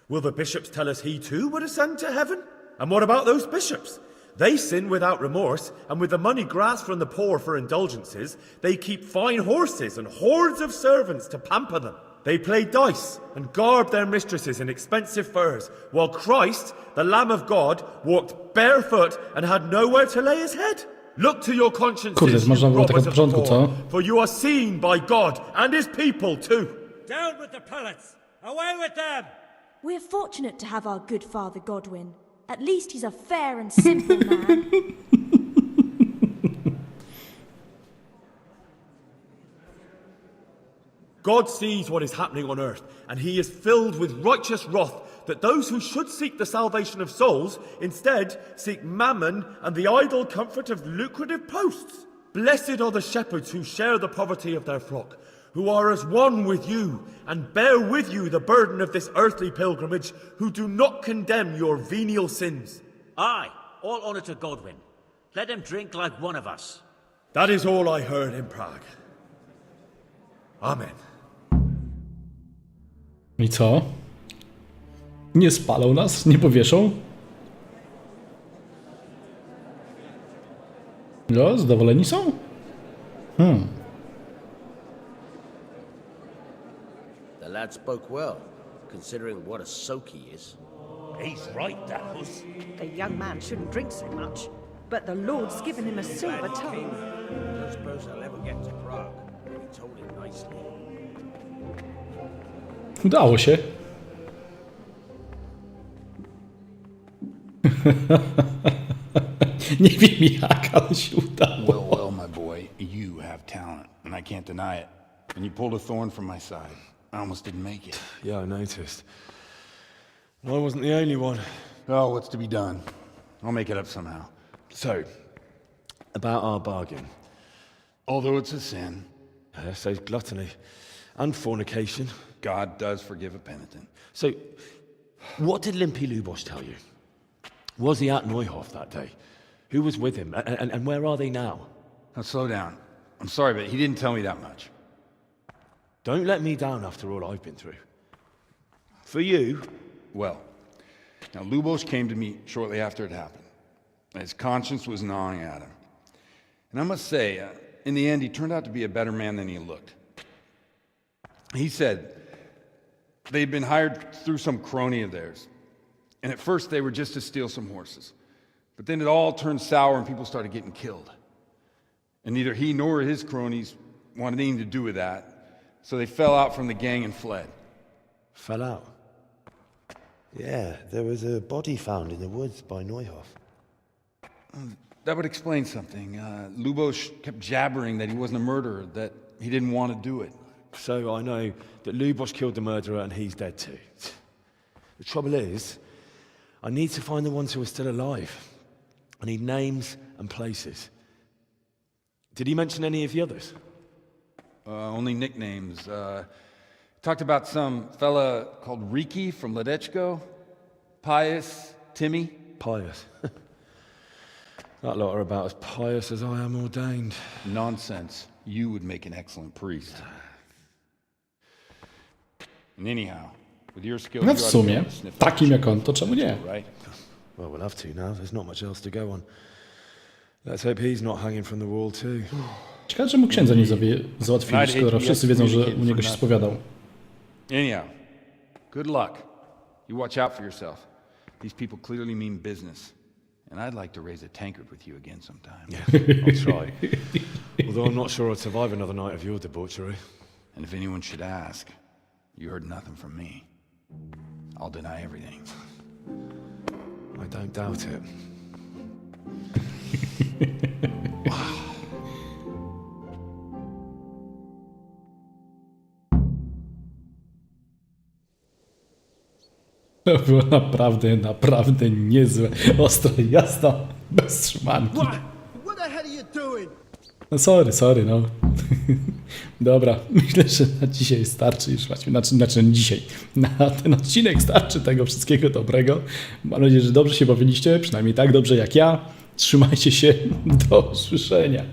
Will the bishops tell us he too would ascend to heaven? And what about those bishops? They sin without remorse, and with the money grasped from the poor for indulgences, they keep fine horses and hordes of servants to pamper them. They play dice and garb their mistresses in expensive furs, while Christ, the Lamb of God, walked barefoot and had nowhere to lay his head. Look to your consciences, you robbers of the poor, for you are seen by God and his people too. Down with the prelates! Away with them! We're fortunate to have our good Father Godwin. At least he's a fair and simple man. God sees what is happening on earth, and he is filled with righteous wrath that those who should seek the salvation of souls instead seek mammon and the idle comfort of lucrative posts. Blessed are the shepherds who share the poverty of their flock, who are as one with you and bear with you the burden of this earthly pilgrimage, who do not condemn your venial sins. Aye, all honour to Godwin. Let him drink like one of us. That is all I heard in Prague. Amen. I co? Nie spalą nas? Nie powieszą? No, zadowoleni są? The lad spoke well, considering what a soak he is. He's right, that was. The young man shouldn't drink so much, but the Lord's given him a silver tongue. I don't suppose I'll ever get to Prague. He told him nicely. Udało się. Nie wiem jak, ale się udało. Well, well, my boy, you have talent, and I can't deny it. And you pulled a thorn from my side. I almost didn't make it. Yeah, I noticed. I wasn't the only one. Oh, what's to be done? I'll make it up somehow. So, about our bargain. Although it's a sin, So gluttony and fornication. God does forgive a penitent. So, what did Limpy Lubosh tell you? Was he at Neuhof that day? Who was with him? And where are they now? Now slow down. I'm sorry, but he didn't tell me that much. Don't let me down after all I've been through. For you. Well, now Lubosh came to me shortly after it happened. His conscience was gnawing at him. And I must say, in the end, he turned out to be a better man than he looked. He said they'd been hired through some crony of theirs. And at first they were just to steal some horses. But then it all turned sour and people started getting killed. And neither he nor his cronies wanted anything to do with that. So they fell out from the gang and fled. Fell out? Yeah, there was a body found in the woods by Neuhof. That would explain something. Lubosh kept jabbering that he wasn't a murderer, that he didn't want to do it. So I know that Lubosh killed the murderer and he's dead too. The trouble is, I need to find the ones who are still alive. I need names and places. Did he mention any of the others? Only nicknames. Talked about some fella called Riki from Ledechko, Pius, Timmy. Pius. That lot are about as pious as I am ordained. Nonsense. You would make an excellent priest. And anyhow, with your skills, No w sumie, takim jak on, to czemu nie? Well, we'll have to now. There's not much else to go on. Let's hope he's not hanging from the wall too. Ciekawe, czemu księdza nie załatwili, skoro wszyscy wiedzą, że u niego się spowiadał. Anyhow, good luck. You watch out for yourself. These people clearly mean business. And I'd like to raise a tankard with you again sometime. Yeah, I'll try. Although I'm not sure I'd survive another night of your debauchery. And if anyone should ask, you heard nothing from me. I'll deny everything. I don't doubt it. To było naprawdę niezłe. Ostra jazda bez trzymanki. What the hell are you doing? No sorry, no. Dobra, myślę, że na dzisiaj starczy już. Znaczy dzisiaj. Na ten odcinek starczy tego wszystkiego dobrego. Mam nadzieję, że dobrze się bawiliście, przynajmniej tak dobrze jak ja. Trzymajcie się, do usłyszenia.